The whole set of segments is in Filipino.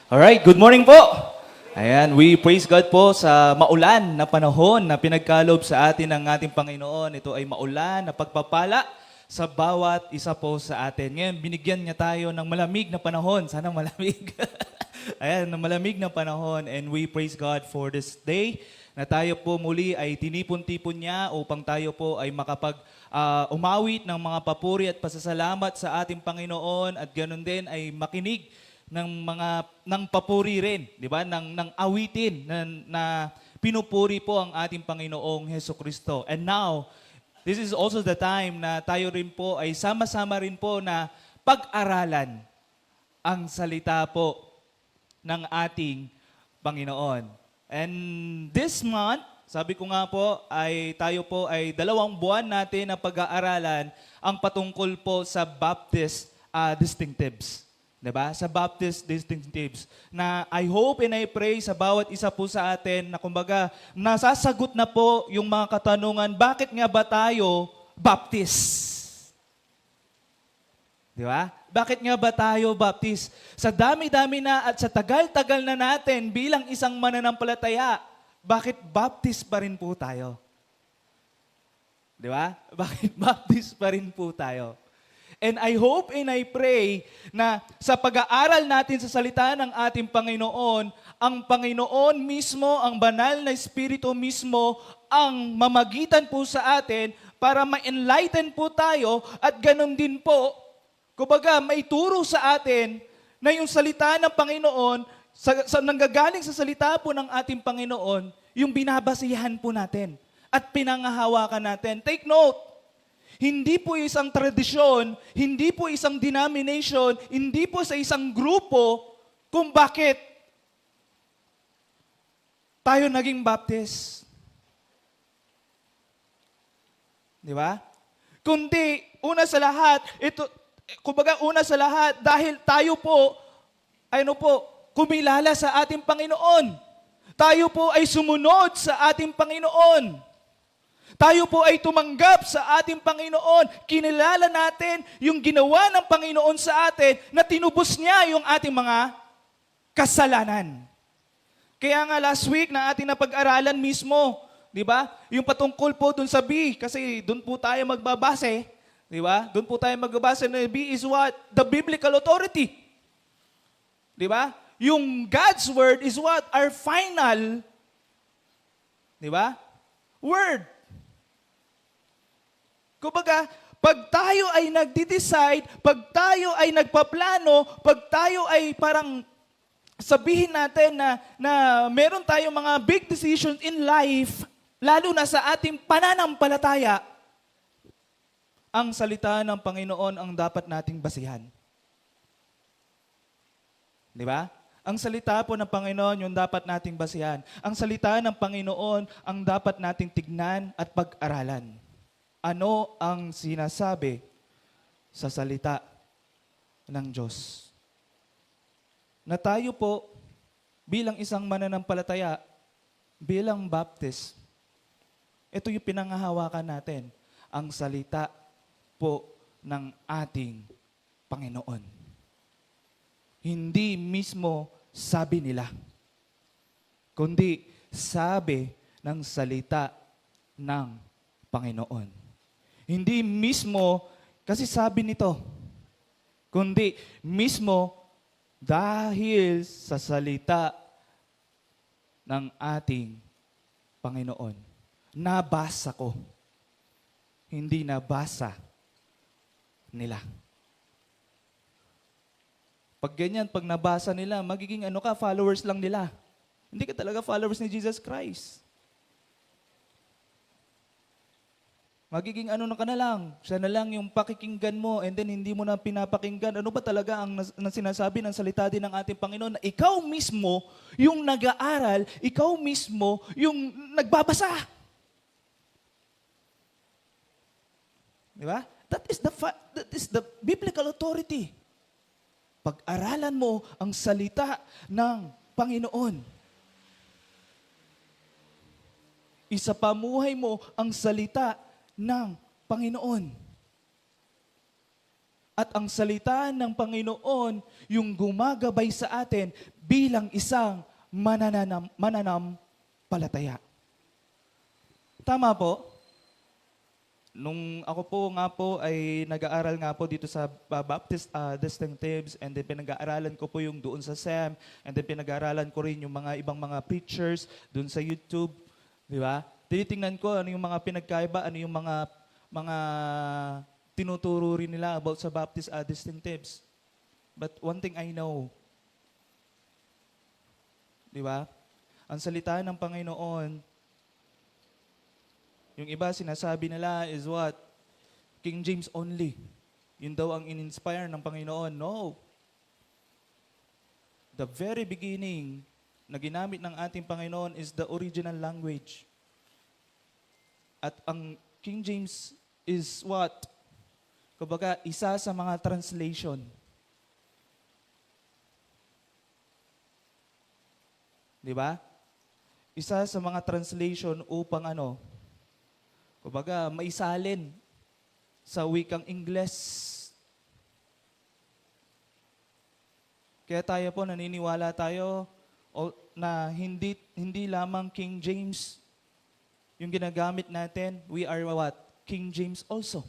Alright, good morning po. Ayan, we praise God po sa maulan na panahon na pinagkalob sa atin ng ating Panginoon. Ito ay maulan na pagpapala sa bawat isa po sa atin. Ngayon, binigyan niya tayo ng malamig na panahon. Sana malamig. Ayan, ng malamig na panahon. And we praise God for this day na tayo po muli ay tinipon-tipon niya upang tayo po ay umawit ng mga papuri at pasasalamat sa ating Panginoon at ganoon din ay makinig ng papuri rin, di ba? Ng awitin na pinupuri po ang ating Panginoong Hesukristo. And now, this is also the time na tayo rin po ay sama-sama rin po na pag-aralan ang salita po ng ating Panginoon. And this month, sabi ko nga po, ay tayo po ay 2 buwan natin na pag-aaralan ang patungkol po sa Baptist distinctives. Diba? Sa Baptist distinctives. Na I hope and I pray sa bawat isa po sa atin na kumbaga nasasagot na po yung mga katanungan, bakit nga ba tayo Baptist? Diba? Bakit nga ba tayo Baptist? Sa dami-dami na at sa tagal-tagal na natin bilang isang mananampalataya, bakit Baptist pa rin po tayo? Diba? Bakit Baptist pa rin po tayo? And I hope and I pray na sa pag-aaral natin sa salita ng ating Panginoon, ang Panginoon mismo, ang banal na Espiritu mismo, ang mamagitan po sa atin para ma-enlighten po tayo at ganun din po, kumbaga may turo sa atin na yung salita ng Panginoon, nanggagaling sa salita po ng ating Panginoon, yung binabasihan po natin at pinangahawakan natin. Take note, hindi po isang tradisyon, hindi po isang denomination, hindi po sa isang grupo kung bakit tayo naging Baptist. Di ba? Kundi, una sa lahat, dahil tayo po, kumilala sa ating Panginoon. Tayo po ay sumunod sa ating Panginoon. Tayo po ay tumanggap sa ating Panginoon. Kinilala natin yung ginawa ng Panginoon sa atin na tinubos niya yung ating mga kasalanan. Kaya nga last week na ating napag-aralan mismo, di ba? Yung patungkol po dun sa B, kasi dun po tayo magbabase, di ba? Dun po tayo magbabase na B is what? The biblical authority. Di ba? Yung God's word is what? Our final, di ba? Word. Kumbaga, pag tayo ay nagde-decide, pag tayo ay nagpaplano, pag tayo ay parang sabihin natin na meron tayong mga big decisions in life, lalo na sa ating pananampalataya, ang salita ng Panginoon ang dapat nating basihan. Di ba? Ang salita po ng Panginoon yung dapat nating basihan. Ang salita ng Panginoon ang dapat nating tignan at pag-aralan. Ano ang sinasabi sa salita ng Diyos? Na tayo po, bilang isang mananampalataya, bilang Baptist, ito yung pinangahawakan natin, ang salita po ng ating Panginoon. Hindi mismo sabi nila, kundi sabi ng salita ng Panginoon. Hindi mismo, kasi sabi nito, kundi mismo dahil sa salita ng ating Panginoon. Nabasa ko, hindi nabasa nila. Pag ganyan, pag nabasa nila, magiging followers lang nila. Hindi ka talaga followers ni Jesus Christ. Magiging ka na lang, siya na lang yung pakikinggan mo and then hindi mo na pinapakinggan. Ano ba talaga ang sinasabi ng salita din ng ating Panginoon na ikaw mismo yung nag-aaral, ikaw mismo yung nagbabasa. Di ba? That is the biblical authority. Pag-aralan mo ang salita ng Panginoon. Isapamuhay mo ang salita ng Panginoon. At ang salita ng Panginoon yung gumagabay sa atin bilang isang mananampalataya. Tama po? Nung ako po nga po ay nag-aaral nga po dito sa Baptist Distinctives, and then pinag-aaralan ko po yung doon sa SEM, and then pinag-aaralan ko rin yung mga ibang mga preachers doon sa YouTube, di ba? Tinitingnan ko ano yung mga pinagkaiba, ano yung mga tinuturo rin nila about sa Baptist Distinctives. But one thing I know, di ba? Ang salita ng Panginoon, yung iba sinasabi nila is what? King James only. Yun daw ang in-inspire ng Panginoon. No. The very beginning na ginamit ng ating Panginoon is the original language. At ang King James is what? Kumbaga, isa sa mga translation. Di ba? Isa sa mga translation upang ano? Kumbaga, maisalin sa wikang Ingles. Kaya tayo po, naniniwala tayo na hindi lamang King James yung ginagamit natin. We are what? King James also.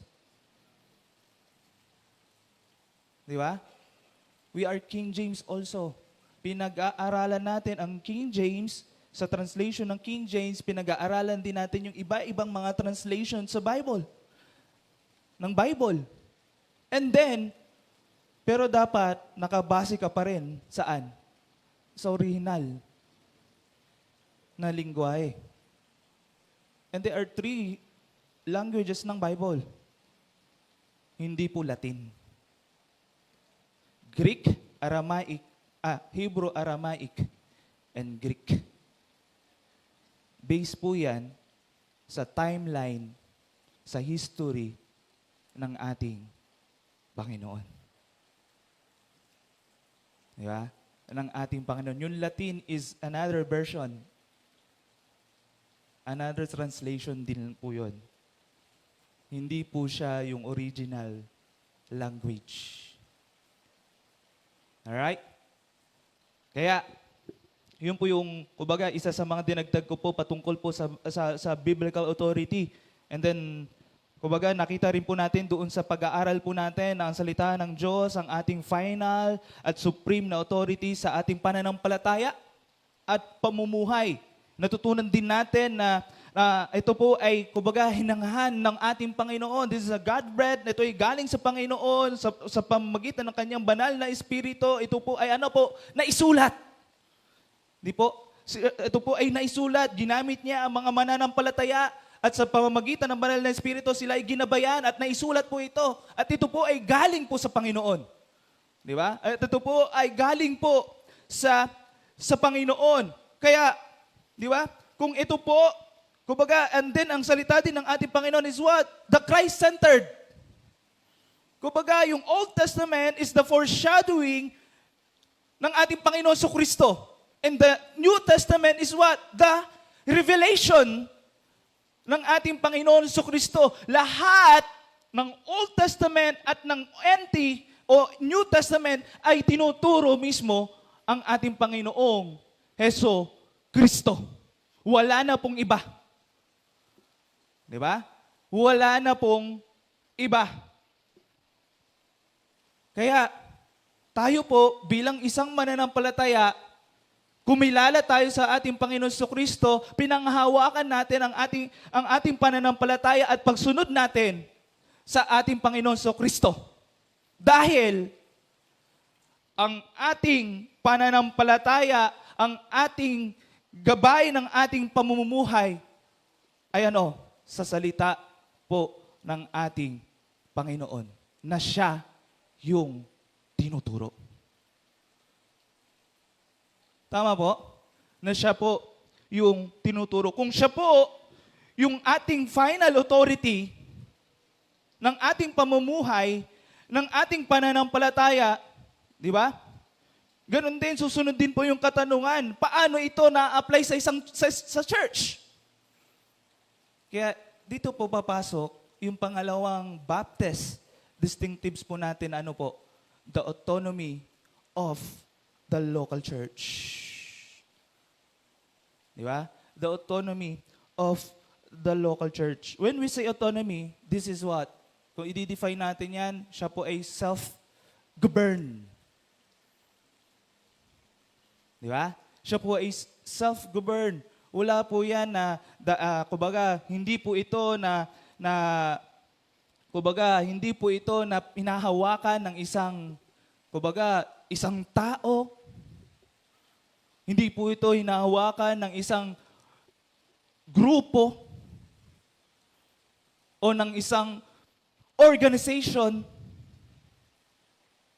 Di ba? We are King James also. Pinag-aaralan natin ang King James. Sa translation ng King James, pinag-aaralan din natin yung iba-ibang mga translation sa Bible. Ng Bible. And then, pero dapat nakabase ka pa rin saan? Sa original na lingwahe. And there are 3 languages ng Bible. Hindi po Latin. Greek, Hebrew, Aramaic, and Greek. Base po yan sa timeline, sa history ng ating Panginoon. Di ba? Ng ating Panginoon. Yung Latin is another version. Another translation din po yun. Hindi po siya yung original language. Alright? Kaya, yun po yung, kumbaga, isa sa mga dinagdag ko po patungkol po sa biblical authority. And then, kumbaga, nakita rin po natin doon sa pag-aaral po natin na ang salita ng Diyos, ang ating final at supreme na authority sa ating pananampalataya at pamumuhay. Natutunan din natin na ito po ay, kumbaga, hinangahan ng ating Panginoon. This is a God-bread. Ito ay galing sa Panginoon sa pamamagitan ng kanyang banal na Espiritu. Ito po ay naisulat. Di po? Ito po ay naisulat. Ginamit niya ang mga mananampalataya at sa pamamagitan ng banal na Espiritu sila ay ginabayan at naisulat po ito. At ito po ay galing po sa Panginoon. Di ba? At ito po ay galing po sa Panginoon. Kaya, di ba? Kung ito po, kumbaga, and then ang salita din ng ating Panginoon is what? The Christ-centered. Kumbaga, yung Old Testament is the foreshadowing ng ating Panginoon sa Kristo. And the New Testament is what? The revelation ng ating Panginoon sa Kristo. Lahat ng Old Testament at ng NT o New Testament ay tinuturo mismo ang ating Panginoong Heso Kristo. Wala na pong iba. Di ba? Wala na pong iba. Kaya, tayo po bilang isang mananampalataya, kumilala tayo sa ating Panginoon Kristo, pinanghahawakan natin ang ating pananampalataya at pagsunod natin sa ating Panginoon Kristo. Dahil ang ating pananampalataya, ang ating gabay ng ating pamumuhay ay sa salita po ng ating Panginoon na siya yung tinuturo. Tama po? Na siya po yung tinuturo. Kung siya po yung ating final authority ng ating pamumuhay, ng ating pananampalataya, di ba? Ganon din, susunod din po yung katanungan, paano ito na-apply sa church? Kaya dito po papasok yung pangalawang Baptist distinctives po natin, ano po? The autonomy of the local church. Di ba? The autonomy of the local church. When we say autonomy, this is what? Kung i-define natin yan, siya po ay self-govern. Di ba? Siya po ay self-govern. Wala po yan na, kumbaga, hindi po ito kumbaga, hindi po ito na pinahawakan ng isang tao. Hindi po ito hinahawakan ng isang grupo o ng isang organization,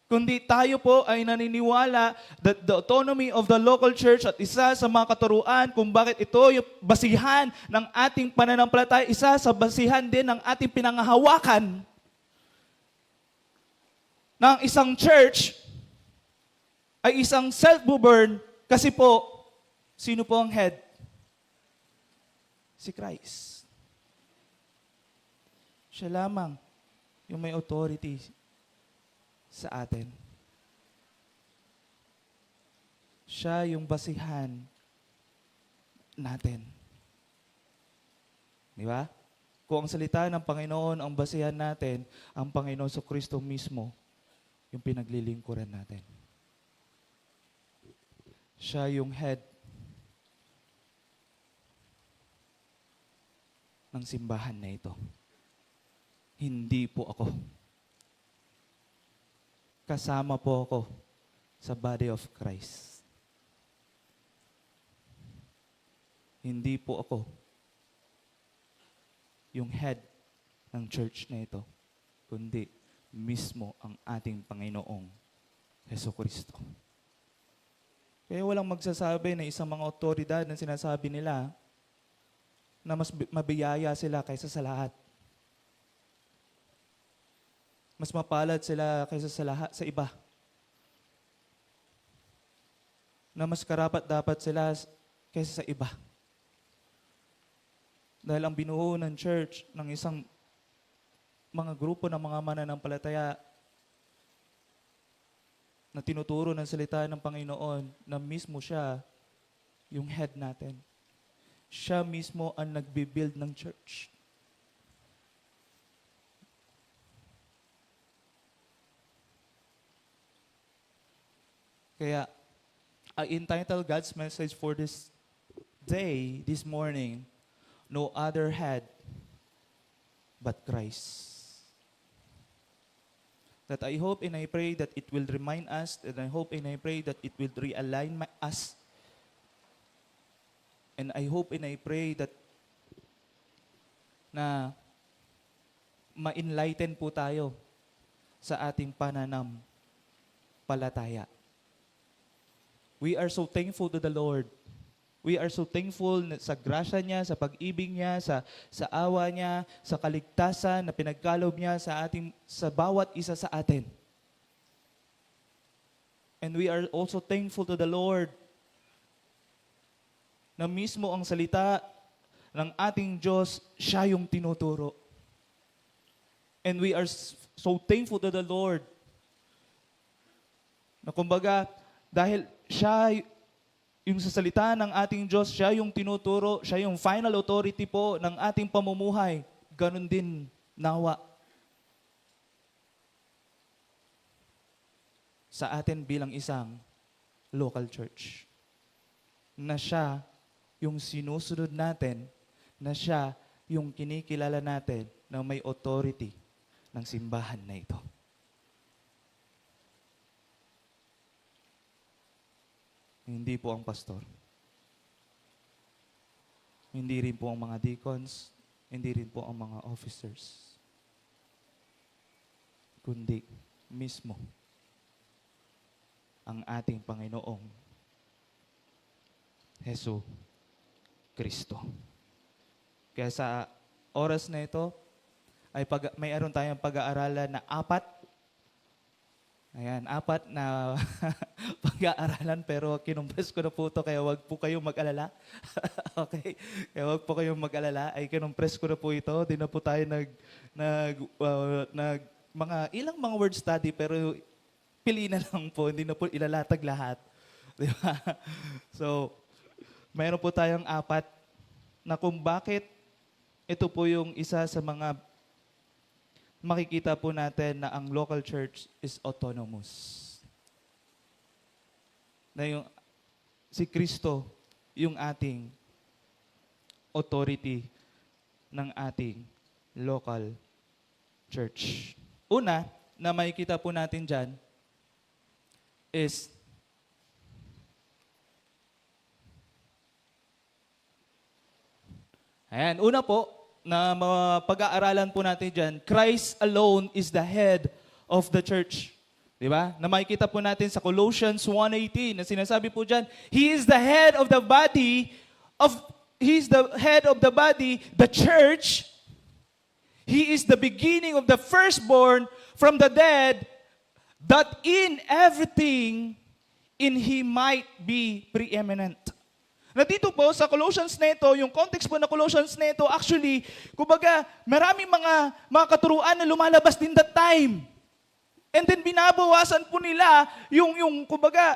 kundi tayo po ay naniniwala that the autonomy of the local church at isa sa mga katuruan kung bakit ito yung basihan ng ating pananampalataya, isa sa basihan din ng ating pinangahawakan ng isang church ay isang self-govern kasi po, sino po ang head? Si Christ. Siya lamang yung may authority sa atin. Siya yung basihan natin. Di ba? Kung ang salita ng Panginoon ang basihan natin, ang Panginoon sa Kristo mismo yung pinaglilingkuran natin. Siya yung head ng simbahan na ito. Hindi po ako. Kasama po ako sa body of Christ. Hindi po ako yung head ng church na ito, kundi mismo ang ating Panginoong Hesukristo. Kaya walang magsasabi na isang mga otoridad na sinasabi nila na mas mabiyaya sila kaysa sa lahat. Mas mapalad sila kaysa sa lahat, sa iba. Na mas karapat dapat sila kaysa sa iba. Dahil ang binuo ng church ng isang mga grupo ng mga mananampalataya na tinuturo ng salita ng Panginoon na mismo siya yung head natin. Siya mismo ang nagbibuild ng church. Kaya, I entitled God's message for this day, this morning, no other head but Christ. That I hope and I pray that it will remind us, and I hope and I pray that it will realign us. And I hope and I pray that na ma-enlighten po tayo sa ating pananampalataya. We are so thankful to the Lord. We are so thankful sa grasya niya, sa pag-ibig niya, sa awa niya, sa kaligtasan na pinagkalob niya sa bawat isa sa atin. And we are also thankful to the Lord na mismo ang salita ng ating Diyos, siya yung tinuturo. And we are so thankful to the Lord na kumbaga, dahil siya yung sa salita ng ating Diyos, siya yung tinuturo, siya yung final authority po ng ating pamumuhay. Ganon din nawa sa atin bilang isang local church. Na siya yung sinusunod natin, na siya yung kinikilala natin na may authority ng simbahan na ito. Hindi po ang pastor. Hindi rin po ang mga deacons. Hindi rin po ang mga officers. Kundi mismo ang ating Panginoong Hesu Kristo. Kaya sa oras na ito, ay mayroon tayong pag-aaralan na 4. Ayan, 4 na pag-aaralan, pero kinumpres ko na po ito, kaya wag po kayong mag-alala. Okay? Kaya wag po kayong mag-alala. Ay kinumpres ko na po ito. Di na po tayo ilang mga word study pero pili na lang po, hindi na po ilalatag lahat. Di ba? So, mayroon po tayong apat na kung bakit ito po yung isa sa mga makikita po natin na ang local church is autonomous. Na yung si Kristo yung ating authority ng ating local church. Una, na makikita po natin dyan is ayan, una po, na pag-aaralan po natin dyan, Christ alone is the head of the church. Di ba? Na makikita po natin sa Colossians 1:18, na sinasabi po dyan, He is the head of the body, the church. He is the beginning of the firstborn from the dead, that in everything, in He might be preeminent. Na dito po sa Colossians na ito, yung context po na Colossians na ito, actually, kumbaga, maraming mga katuruan na lumalabas din that time. And then binabawasan po nila yung kumbaga,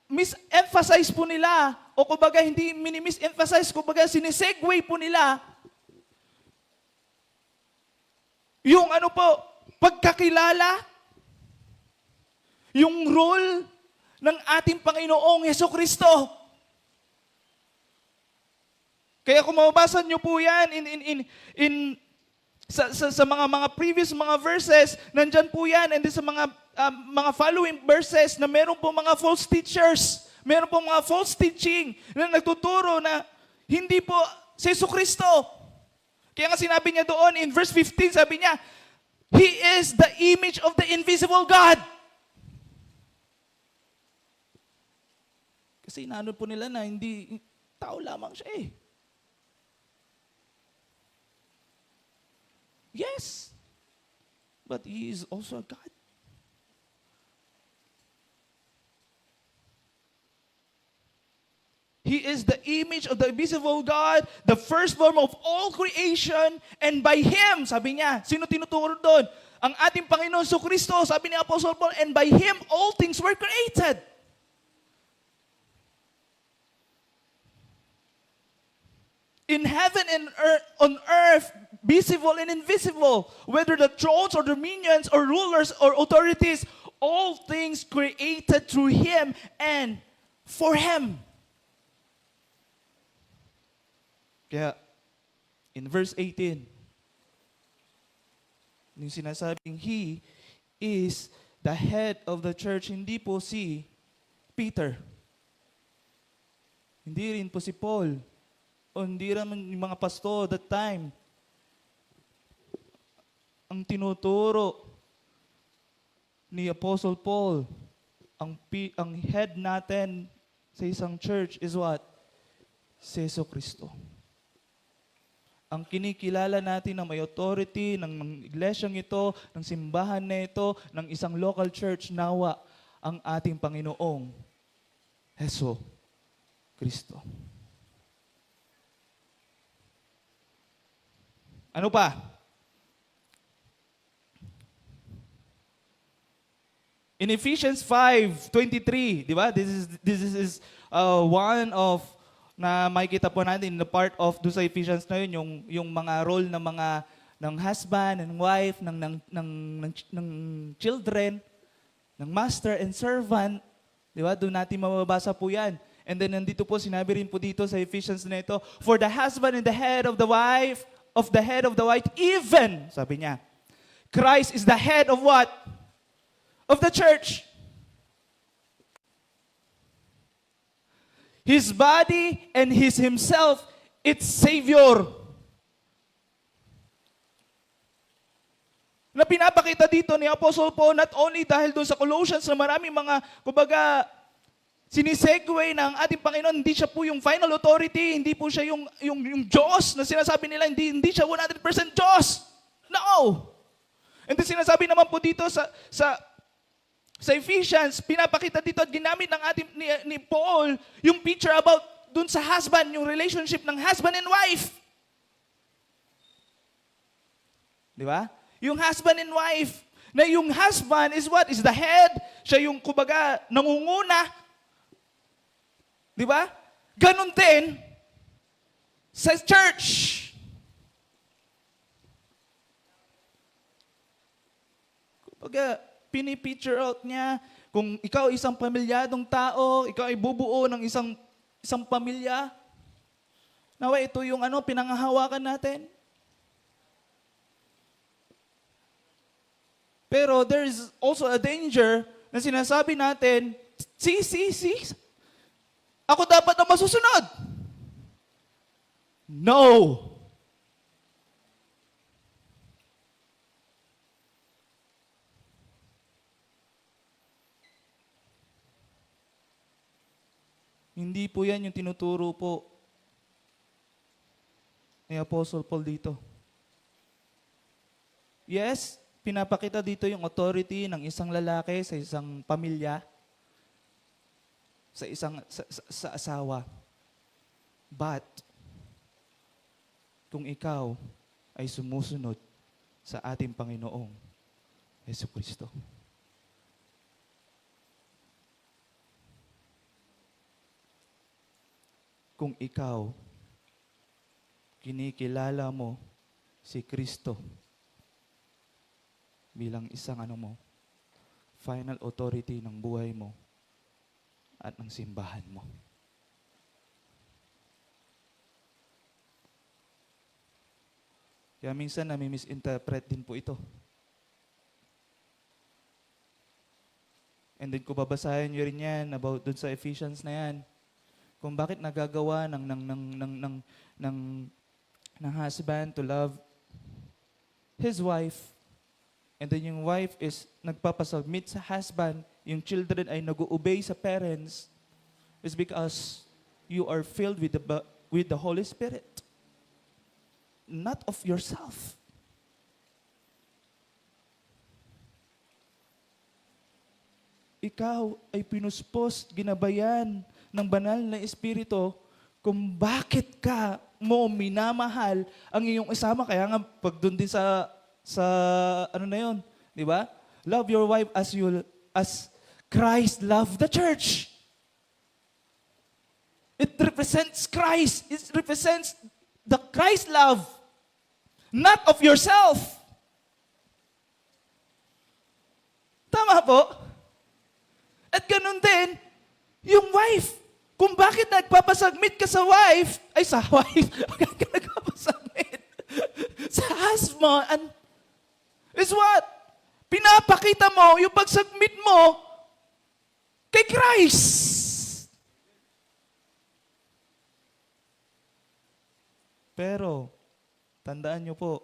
mis-emphasize po nila, o kumbaga hindi mini-mis-emphasize, kumbaga sinesegue po nila yung pagkakilala, yung role ng ating Panginoong Hesukristo. Kaya kung mababasa niyo po yan sa mga previous mga verses, nandyan po yan, and then sa mga following verses na meron po mga false teachers, meron po mga false teaching na nagtuturo na hindi po si Hesukristo. Kaya nga sinabi niya doon in verse 15, sabi niya, He is the image of the invisible God. Kasi inaano po nila na hindi, tao lamang siya eh. Yes. But He is also a God. He is the image of the invisible God, the firstborn of all creation, and by Him, sabi niya, sino tinuturo doon? Ang ating Panginoon Jesucristo, sabi ni Apostle Paul, and by Him all things were created. In heaven and on earth, visible and invisible, whether the thrones or dominions or rulers or authorities, all things created through Him and for Him. Kaya, in verse 18, yung sinasabing He is the head of the church, hindi po si Peter. Hindi rin po si Paul. O hindi rin yung mga pastor that time. Ang tinuturo ni Apostle Paul, ang head natin sa isang church is what? Si Jesucristo. Ang kinikilala natin na may authority ng iglesyang ito, ng simbahan na ito, ng isang local church, nawa ang ating Panginoong Jesucristo. Ano pa? In Ephesians 5:23, di ba? This is one of na makikita po natin in the part of do sa Ephesians na yun, yung mga role ng husband and wife, ng children, ng master and servant. Di ba? Doon natin mababasa po yan. And then nandito po, sinabi rin po dito sa Ephesians na ito, for the husband and the head of the wife, even, sabi niya, Christ is the head of what? Of the church. His body and His Himself, its Savior. Na pinapakita dito ni Apostle Paul, not only dahil doon sa Colossians na maraming mga, kumbaga, sinisegue ng ating Panginoon, hindi siya po yung final authority, hindi po siya yung Diyos na sinasabi nila, hindi siya 100% Diyos. No! And then sinasabi naman po dito sa Ephesians, pinapakita dito at ginamit ng ni Paul yung picture about dun sa husband, yung relationship ng husband and wife. Di ba? Yung husband and wife, na yung husband is what? Is the head. Siya yung, kumbaga, nangunguna. Di ba? Ganon din sa church. Kumbaga, pinipicture out niya, kung ikaw isang pamilyadong tao, ikaw ay bubuo ng isang pamilya, nawa ito yung pinanghahawakan natin. Pero there is also a danger na sinasabi natin, see, ako dapat ang masusunod. No. Hindi po yan yung tinuturo po ni Apostle Paul dito. Yes, pinapakita dito yung authority ng isang lalaki sa isang pamilya, sa asawa. But, kung ikaw ay sumusunod sa ating Panginoong Jesucristo. Kung ikaw, kinikilala mo si Kristo bilang isang final authority ng buhay mo at ng simbahan mo. Kaya minsan nami-misinterpret din po ito. And then kung babasahin nyo rin yan about dun sa Ephesians na yan, kung bakit nagagawa ng husband to love his wife, and then yung wife is nagpapasubmit sa husband, yung children ay nag-obey sa parents, is because you are filled with the Holy Spirit, not of yourself. Ikaw ay pinuspos, ginabayan ng banal na Espiritu kung bakit ka mo minamahal ang iyong isama. Kaya nga, pag doon din sa di ba? Love your wife as Christ loved the church. It represents Christ. It represents the Christ love, not of yourself. Tama po? At ganun din, yung wife, kung bakit nagpapasubmit ka sa wife, bakit ka nagpapasubmit sa husband, is what? Pinapakita mo yung pagsubmit mo kay Christ. Pero, tandaan nyo po,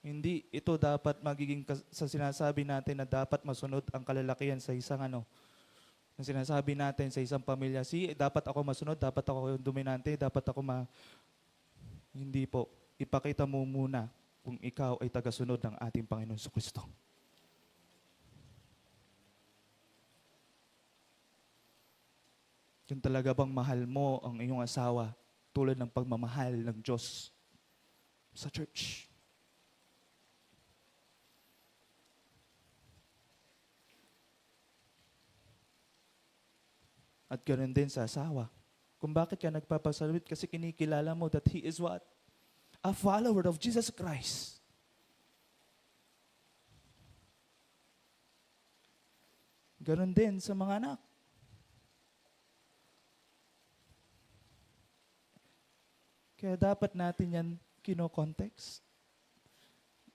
hindi ito dapat magiging sa sinasabi natin na dapat masunod ang kalalakihan sa isang na sinasabi natin sa isang pamilya, dapat ako masunod, dapat ako yung dominante, dapat ako Hindi po. Ipakita mo muna kung ikaw ay tagasunod ng ating Panginoon Jesucristo. Kung talaga bang mahal mo ang iyong asawa tulad ng pagmamahal ng Diyos sa church. At ganoon din sa asawa. Kung bakit ka nagpapasalubit? Kasi kinikilala mo that he is what? A follower of Jesus Christ. Ganoon din sa mga anak. Kaya dapat natin yan kino-context.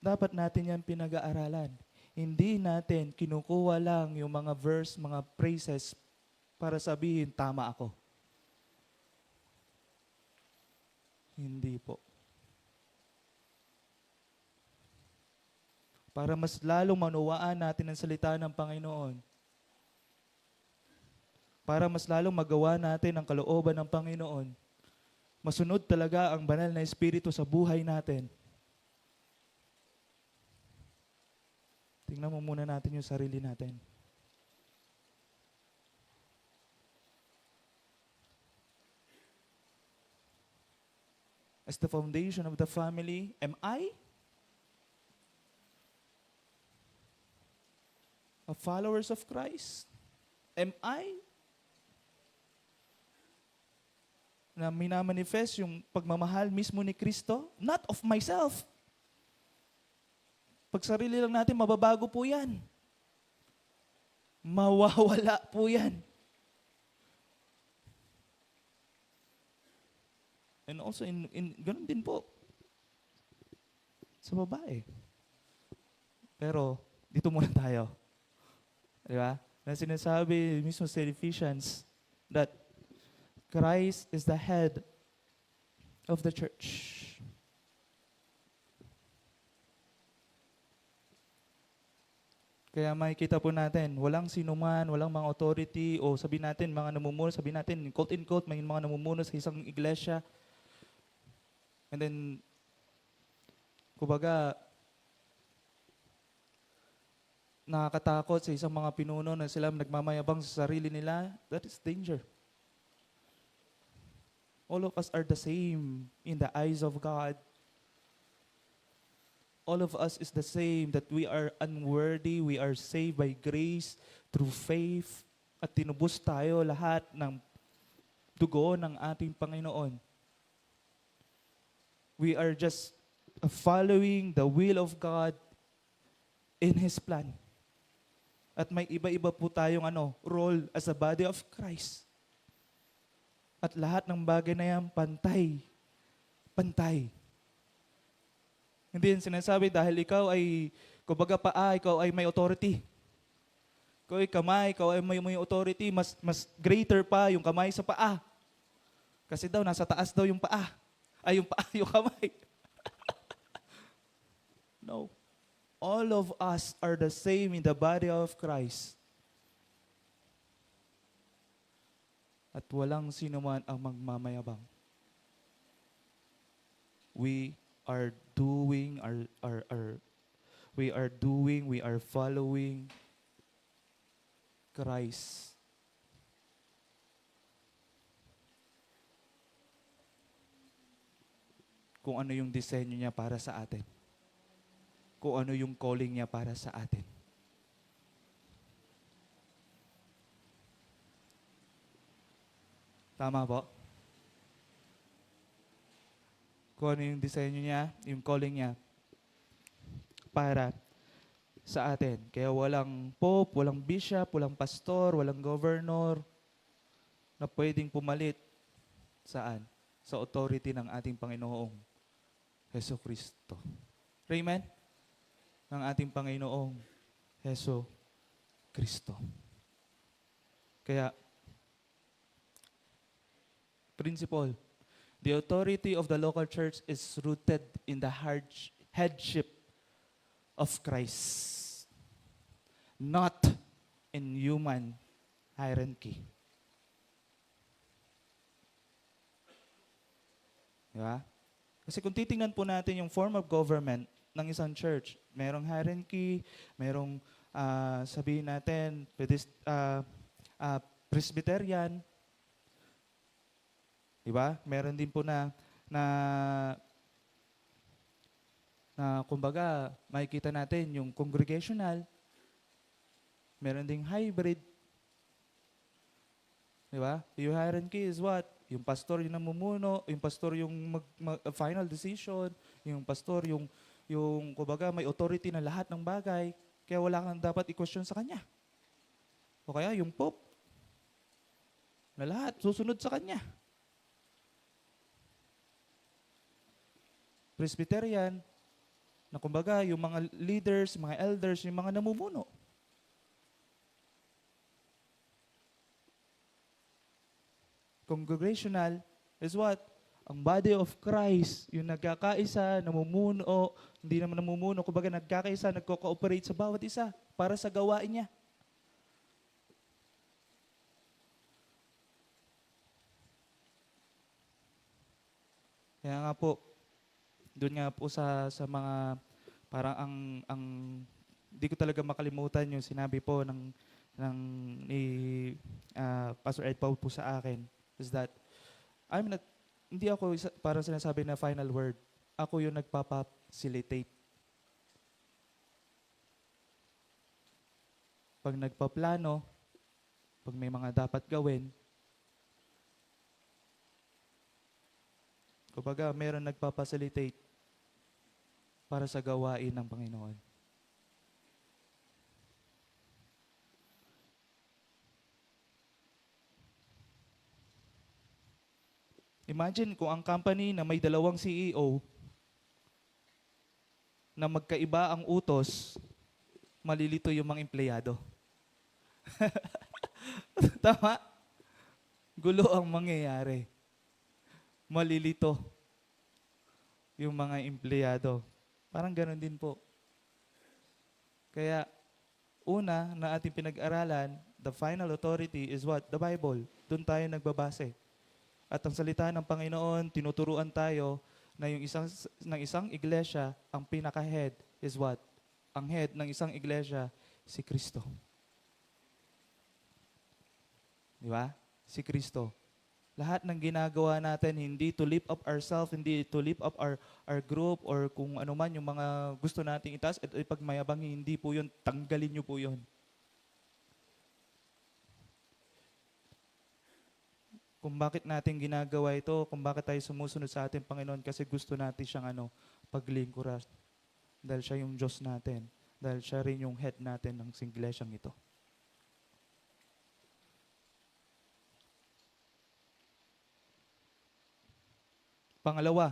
Dapat natin yan pinag-aaralan. Hindi natin kinukuha lang yung mga verse, mga phrases para sabihin, tama ako. Hindi po. Para mas lalong manuwaan natin ang salita ng Panginoon. Para mas lalong magawa natin ang kalooban ng Panginoon. Masunod talaga ang banal na Espiritu sa buhay natin. Tingnan mo muna natin yung sarili natin. as the foundation of the family, am I a followers of Christ? Am I na minamanifest yung pagmamahal mismo ni Kristo? Not of myself. Pag sarili lang natin, mababago po yan. Mawawala po yan. And also, ganun din po sa babae. Pero, dito muna tayo. Di ba? Na sinasabi mismo sa Ephesians that Christ is the head of the church. Kaya makikita po natin, walang sinuman, walang mga authority, o sabihin natin, mga namumuno, sabihin natin, quote-in-quote, may mga namumuno sa isang iglesia. And then, kumbaga, nakakatakot sa isang mga pinuno na sila nagmamayabang sa sarili nila. That is danger. All of us are the same in the eyes of God. All of us is the same, that we are unworthy, we are saved by grace through faith, at tinubos tayo lahat ng dugo ng ating Panginoon. We are just following the will of God in His plan. At may iba-iba po tayong role as a body of Christ. At lahat ng bagay na yan, pantay. Pantay. Hindi yan sinasabi dahil ikaw ay, kumbaga paa, ikaw ay may authority. Ikaw ay kamay, ikaw ay may authority, mas greater pa yung kamay sa paa. Kasi daw, nasa taas daw yung paa. Ay, yung paa, yung kamay. No. All of us are the same in the body of Christ. At walang sino man ang magmamayabang. We are following Christ. Kung ano yung disenyo niya para sa atin. Kung ano yung calling niya para sa atin. Tama po? Kung ano yung disenyo niya, yung calling niya para sa atin. Kaya walang pope, walang bishop, walang pastor, walang governor na pwedeng pumalit saan? Sa authority ng ating Panginoong Heso Kristo. Amen? Ng ating Panginoong Heso Kristo. Kaya, principle, the authority of the local church is rooted in the headship of Christ, not in human hierarchy. Diba? Kasi kung titingnan po natin yung form of government ng isang church, merong hierarchy, merong sabihin natin, Presbyterian, diba? Meron din po na kumbaga, makikita natin yung congregational, meron ding hybrid. Diba? Yung hierarchy is what? Yung pastor yung namumuno, yung pastor yung final decision, yung pastor yung kumbaga may authority na lahat ng bagay, kaya wala kang dapat i-question sa kanya. O kaya yung pope, na lahat susunod sa kanya. Presbyterian, na kumbaga yung mga leaders, mga elders, yung mga namumuno. Congregational is what? Ang body of Christ, yung nagkakaisa, namumuno, hindi naman namumuno, kumbaga nagkakaisa, nagko-cooperate sa bawat isa para sa gawain niya. Kaya nga po, doon nga po sa mga, parang ang hindi ko talaga makalimutan yung sinabi po ni Pastor Ed Paul po sa akin, is that I'm not hindi ako parang sinasabi na final word. Ako yung nagpapa-facilitate. Pag nagpaplano, pag may mga dapat gawin, kumbaga, meron nagpapa-facilitate para sa gawain ng Panginoon. Imagine kung ang company na may dalawang CEO na magkaiba ang utos, malilito yung mga empleyado. Tama? Gulo ang mangyayari. Malilito yung mga empleyado. Parang ganoon din po. Kaya, una na ating pinag-aralan, the final authority is what? The Bible. Doon tayo nagbabase. At ang salita ng Panginoon, tinuturuan tayo na yung isang iglesia, ang pinaka-head is what? Ang head ng isang iglesia, si Kristo. Di ba? Si Kristo. Lahat ng ginagawa natin, hindi to lift up ourselves, hindi to lift up our group, or kung ano man yung mga gusto nating itaas, at ipagmayabang, hindi po yun, tanggalin nyo po yun. Kung bakit natin ginagawa ito, kung bakit tayo sumusunod sa ating Panginoon, kasi gusto natin siyang paglingkuran. Dahil siya yung Diyos natin. Dahil siya rin yung head natin ng singlesyang ito. Pangalawa,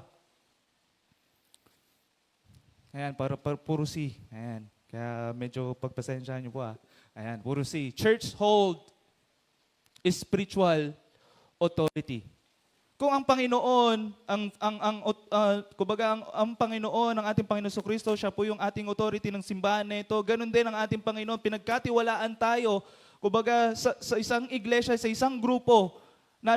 ayan, puro C. Ayan, kaya medyo pagpasensyahan niyo po Ayan, puro C. Church hold spiritual authority. Kung ang Panginoon, ang Panginoon, ang ating Panginoon Kristo, siya po yung ating authority ng simbahan nito. Ganun din ang ating Panginoon, pinagkatiwalaan tayo, kumbaga sa isang iglesia, sa isang grupo, na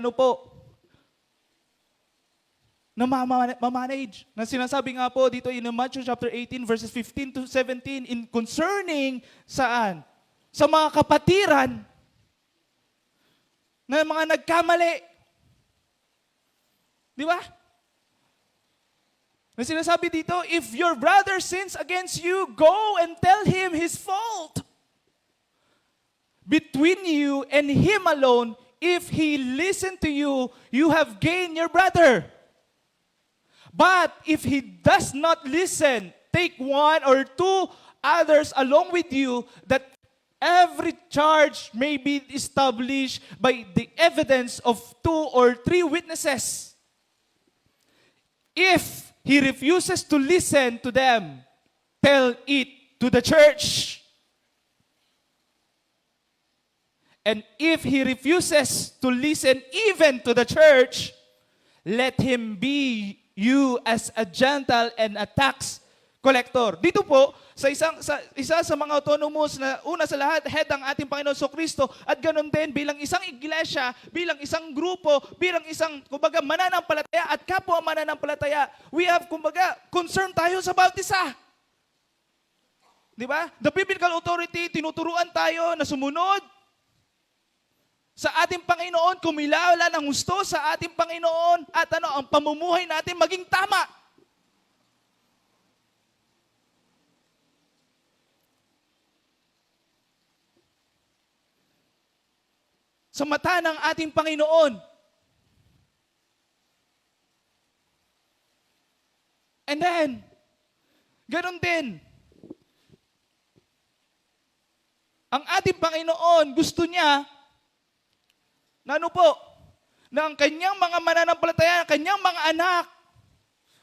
na ma-manage. Na sinasabi nga po dito in Matthew chapter 18 verses 15 to 17 in concerning saan? Sa mga kapatiran na mga nagkamali. Di ba? Na sinasabi dito, if your brother sins against you, go and tell him his fault. Between you and him alone, if he listen to you, you have gained your brother. But if he does not listen, take one or two others along with you, that every charge may be established by the evidence of 2 or 3 witnesses. If he refuses to listen to them, tell it to the church. And if he refuses to listen even to the church, let him be you as a Gentile and a tax collector. Dito po, isa sa mga autonomous na una sa lahat, head ang ating Panginoon Kristo, at ganun din bilang isang iglesia, bilang isang grupo, bilang isang, kumbaga, mananampalataya at kapwa mananampalataya, we have, kumbaga, concern tayo sa bawat isa. Di ba? The biblical authority, tinuturuan tayo na sumunod sa ating Panginoon, kumilala ng gusto sa ating Panginoon, at ang pamumuhay natin maging tama. Sa mata ng ating Panginoon. And then, ganun din, ang ating Panginoon, gusto niya, na na ang kanyang mga mananampalataya, kanyang mga anak,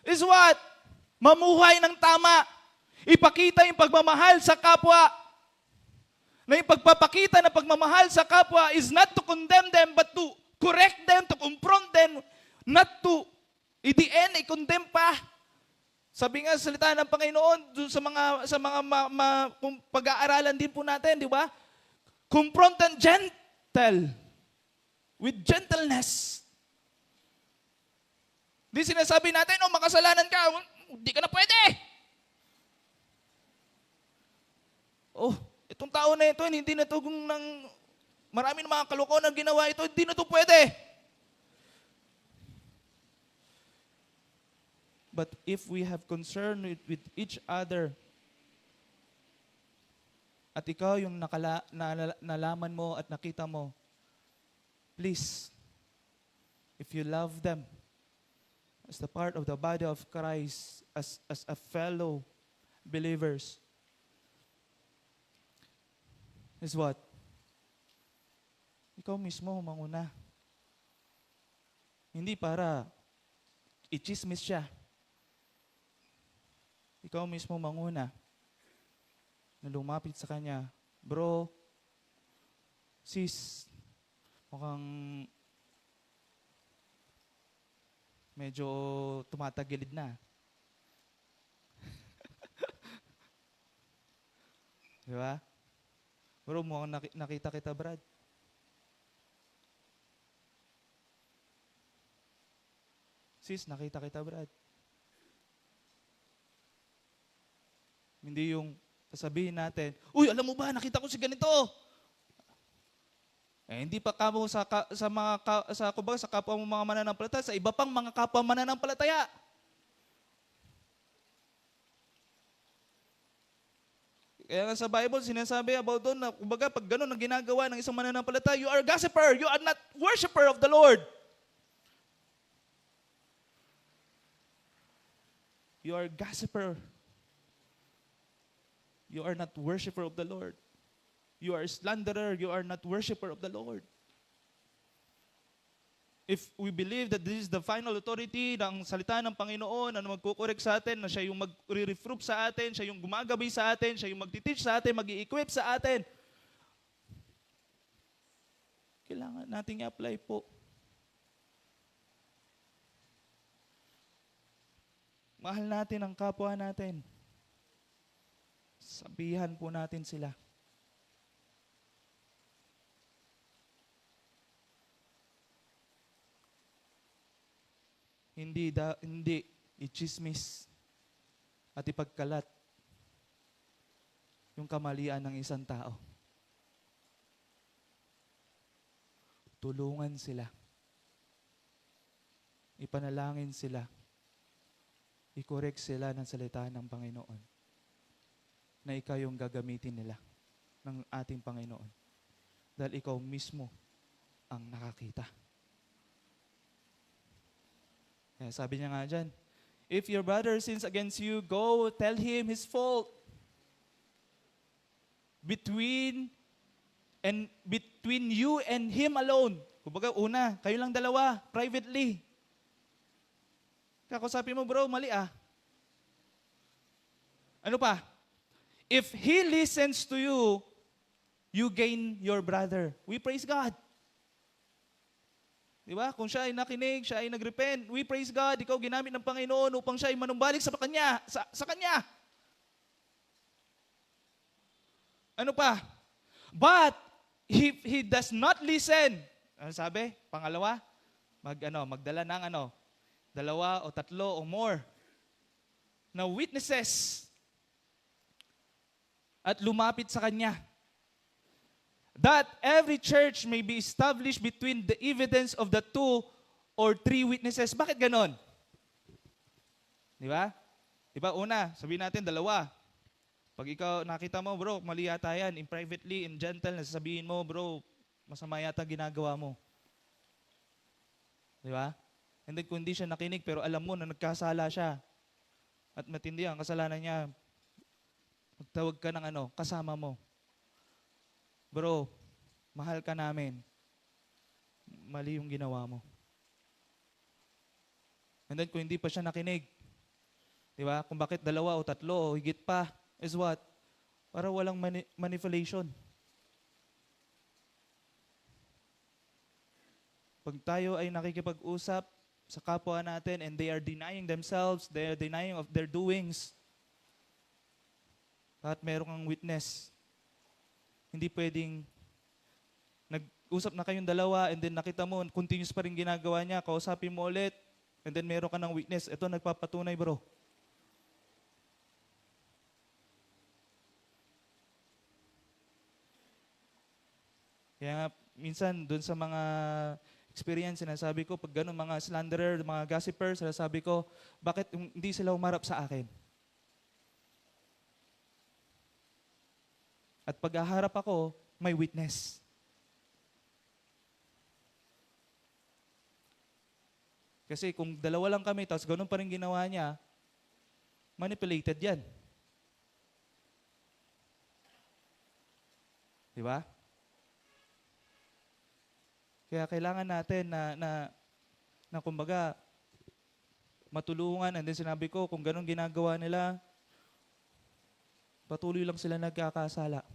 is what? Mamuhay ng tama. Ipakita yung pagmamahal sa kapwa. Na yung pagpapakita na pagmamahal sa kapwa is not to condemn them, but to correct them, to confront them, not to, in the end, i-condemn pa. Sabi nga sa salita ng Panginoon, sa mga pag-aaralan din po natin, di ba? Confront and gentle. With gentleness. Di sinasabi natin, makasalanan ka, hindi ka na pwede. Itong tao na ito, hindi na ito marami ng mga kalokohan ang ginawa ito, hindi na ito pwede. But if we have concern with each other, at ikaw yung nalaman mo at nakita mo, please, if you love them as the part of the body of Christ, as a fellow believers, is what? Ikaw mismo manguna. Hindi para i-chismis siya. Ikaw mismo manguna na lumapit sa kanya, bro, sis, mukhang medyo tumatagilid na. Di ba? Bro, mukhang nakita kita, Brad. Sis, nakita kita, Brad. Hindi yung sasabihin natin, uy, alam mo ba, nakita ko si ganito. Eh, hindi pa kamo sa kapwa mo mga mananampalataya, sa iba pang mga kapwa mananampalataya. Kaya nga sa Bible, sinasabi about doon na, kumbaga, pag gano'n ang ginagawa ng isang mananampalataya, you are a gossiper, you are not worshiper of the Lord. You are a gossiper. You are not worshiper of the Lord. You are a slanderer. You are not worshiper of the Lord. If we believe that this is the final authority ng salita ng Panginoon na magkukorek sa atin, na siya yung mag-reprove sa atin, siya yung gumagabi sa atin, siya yung magtiteach sa atin, mag-i-equip sa atin, kailangan nating i-apply po. Mahal natin ang kapwa natin. Sabihan po natin sila. Hindi i-chismis at ipagkalat yung kamalian ng isang tao. Tulungan sila. Ipanalangin sila. I-correct sila ng salita ng Panginoon na ikaw yung gagamitin nila ng ating Panginoon. Dahil ikaw mismo ang nakakita. Kaya sabi niya nga dyan, if your brother sins against you, go tell him his fault. Between you and him alone. Kumbaga, una, kayo lang dalawa, privately. Kakusapin mo, bro, mali ah. Ano pa? If he listens to you, you gain your brother. We praise God. Di ba? Kung siya ay nakinig, siya ay nagrepent, we praise God. Ikaw ginamit ng Panginoon upang siya ay manumbalik sa Kanya. Sa Kanya. Ano pa? But, if he does not listen, ano sabi? Pangalawa, magdala ng 2 o 3 o more na witnesses at lumapit sa Kanya. That every church may be established between the evidence of the 2 or 3 witnesses. Bakit ganon? Di ba? Di ba? Una, sabihin natin 2. Pag ikaw nakita mo, bro, mali yata yan, in privately, in gentle, nasasabihin mo, bro, masama yata ginagawa mo. Di ba? And then kung hindi siya nakinig, pero alam mo na nagkasala siya at matindi ang kasalanan niya, magtawag ka ng kasama mo. Bro, mahal ka namin. Mali yung ginawa mo. And then kung hindi pa siya nakinig, di ba? Kung bakit 2 o 3 o higit pa, is what? Para walang manipulation. Pag tayo ay nakikipag-usap sa kapwa natin and they are denying themselves, they are denying of their doings, at meron kang witness, hindi pwedeng nag-usap na kayong 2 and then nakita mo, continuous pa rin ginagawa niya, kausapin mo ulit, and then meron ka ng witness. Ito nagpapatunay, bro. Kaya nga, minsan, dun sa mga experience, sinasabi ko, pag ganun mga slanderer, mga gossiper, sinasabi ko, bakit hindi sila umarap sa akin? At pag haharap ako, may witness. Kasi kung dalawa lang kami, tapos ganun pa rin ginawa niya, manipulated yan. Di ba? Kaya kailangan natin na kumbaga, matulungan. And then sinabi ko, kung ganun ginagawa nila, patuloy lang sila nagkakasala.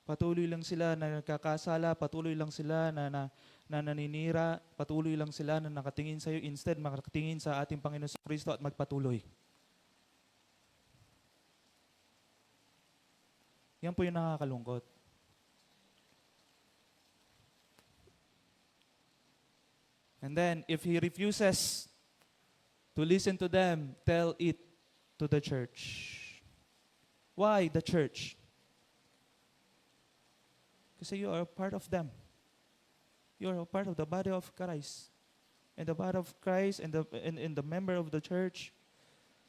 Patuloy lang sila na nagkakasala, patuloy lang sila na naninira, patuloy lang sila na nakatingin sa iyo, instead makatingin sa ating Panginoon Kristo at magpatuloy. Yan po yung nakakalungkot. And then, if he refuses to listen to them, tell it to the church. Why the church? Kasi you are a part of them. You are a part of the body of Christ. And the body of Christ and the member of the church,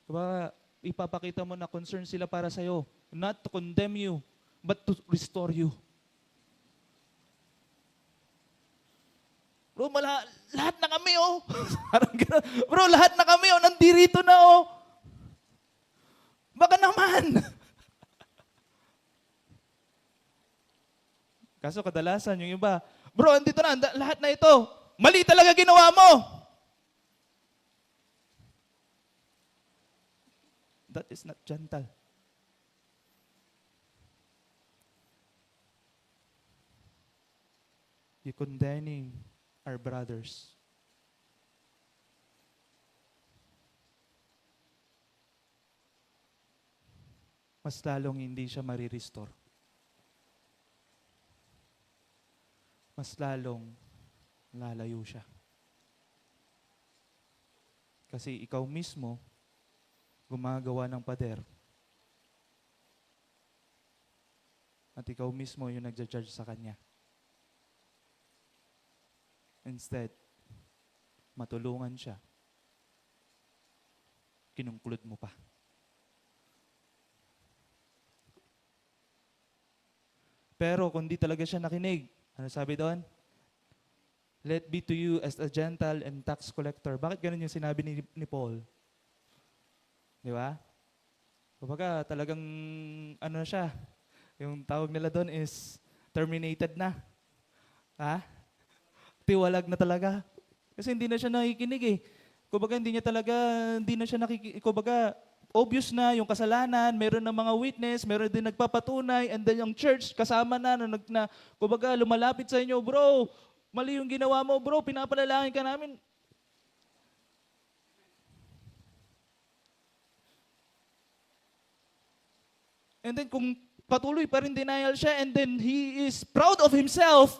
diba, ipapakita mo na concern sila para sa'yo. Not to condemn you, but to restore you. Bro, lahat na kami, oh. Parang gano'n. Bro, lahat na kami, oh. Nandirito na, oh. Baka naman. Kaso kadalasan, yung iba, bro, andito na, lahat na ito. Mali talaga ginawa mo. That is not gentle. You're condemning our brothers. Mas lalong hindi siya marirestore. Mas lalong lalayo siya. Kasi ikaw mismo gumagawa ng pader. At ikaw mismo yung nagja-judge sa kanya. Instead, matulungan siya. Kinungklud mo pa. Pero kung di talaga siya nakinig, ano sabi doon? Let be to you as a Gentile and tax collector. Bakit ganun yung sinabi ni Paul? Di ba? Kumbaga talagang ano na siya, yung tawag nila doon is terminated na. Ha? Tiwalag na talaga. Kasi hindi na siya nakikinig eh. Kumbaga hindi na siya nakikinig. Kumbaga, obvious na yung kasalanan, meron ng mga witness, meron din nagpapatunay, and then yung church kasama na kumbaga lumalapit sa inyo, bro, mali yung ginawa mo, bro, pinapalalangin ka namin. And then kung patuloy pa rin denial siya, and then he is proud of himself,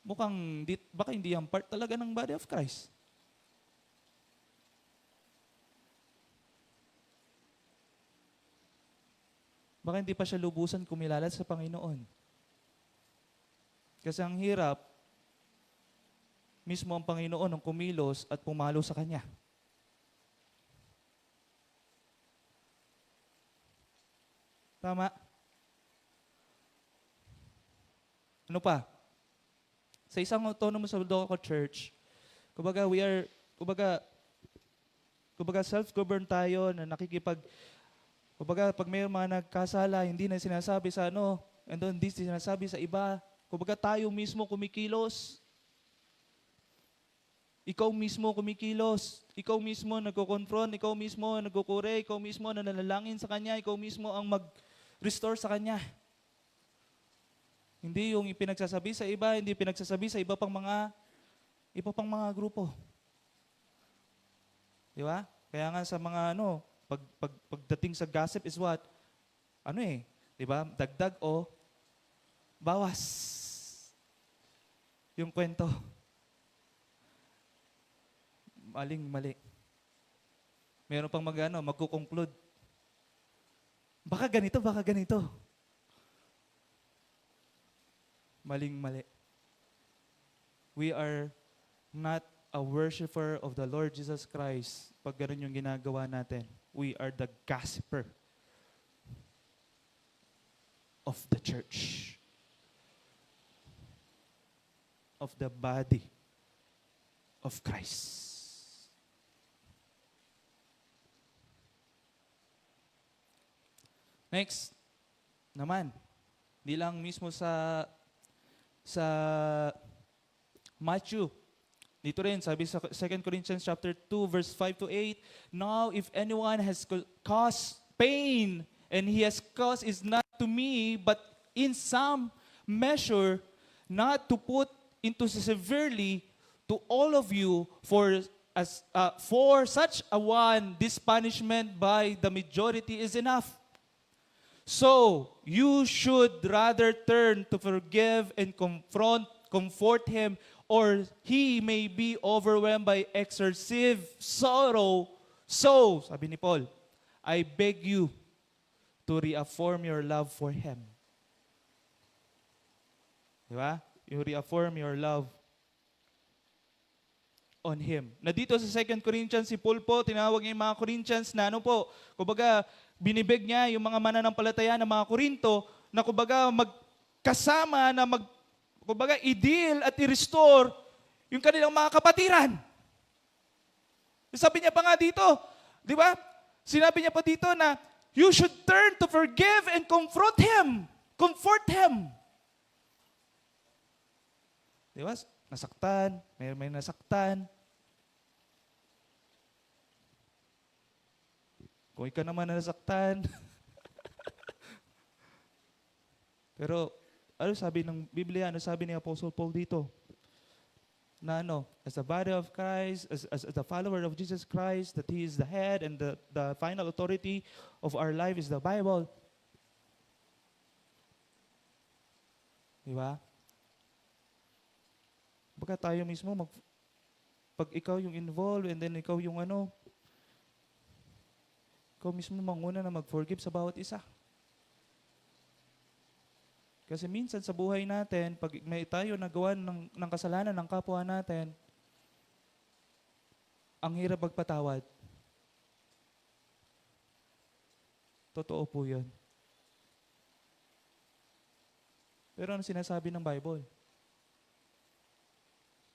baka hindi ang part talaga ng body of Christ. Baka hindi pa siya lubusan kumilala sa Panginoon. Kasi ang hirap, mismo ang Panginoon ang kumilos at pumalo sa Kanya. Tama? Ano pa? Sa isang autonomous local church, kumbaga self-governed tayo na kumbaga pag may mga nagkasala, hindi na sinasabi sa and then hindi sinasabi sa iba. Kumbaga tayo mismo kumikilos. Ikaw mismo kumikilos. Ikaw mismo nagko-confront, ikaw mismo nagkukure, ikaw mismo nananalangin sa Kanya, ikaw mismo ang mag-restore sa Kanya. Hindi yung ipinagsasabi sa iba, hindi pinagsasabi sa iba pang mga grupo. Di ba? Kaya nga sa mga pagdating sa gossip is what? Di ba? Dagdag o bawas. Yung kwento. Mali. Meron pang magko-conclude. Baka ganito. Maling-mali. We are not a worshiper of the Lord Jesus Christ pag ganun yung ginagawa natin. We are the gossiper of the church, of the body of Christ. Next naman, di lang mismo sa Matthew. Dito rin, sabi sa 2 Corinthians chapter 2, verse 5 to 8, now if anyone has caused pain, and he has caused is not to me, but in some measure, not to put into severely to all of you, for such a one, this punishment by the majority is enough. So, you should rather turn to forgive and comfort him, or he may be overwhelmed by excessive sorrow. So, sabi ni Paul, I beg you to reaffirm your love for him. Di ba? You reaffirm your love on him. Na dito sa 2 Corinthians, si Paul po, tinawag niya yung mga Corinthians na ano po, kumbaga, binibig niya yung mga mananampalataya ng mga Korinto na kumbaga magkasama na kumbaga i-deal at i-restore yung kanilang mga kapatiran. Sabi niya pa nga dito, di ba? Sinabi niya pa dito na you should turn to forgive and comfort him. Comfort him. Di ba? Nasaktan, may nasaktan. Kung ikaw naman na nasaktan. Pero, ano sabi ng Biblia? Ano sabi ni Apostle Paul dito? Na ano, as the body of Christ, as the follower of Jesus Christ, that He is the head and the final authority of our life is the Bible. Diba? Baka tayo mismo, pag ikaw yung involved and then ikaw yung ano, ikaw mismo manguna na mag-forgive sa bawat isa. Kasi minsan sa buhay natin, pag may tayo nagawa ng kasalanan ng kapwa natin, ang hirap magpatawad. Totoo po yun. Pero ano sinasabi ng Bible?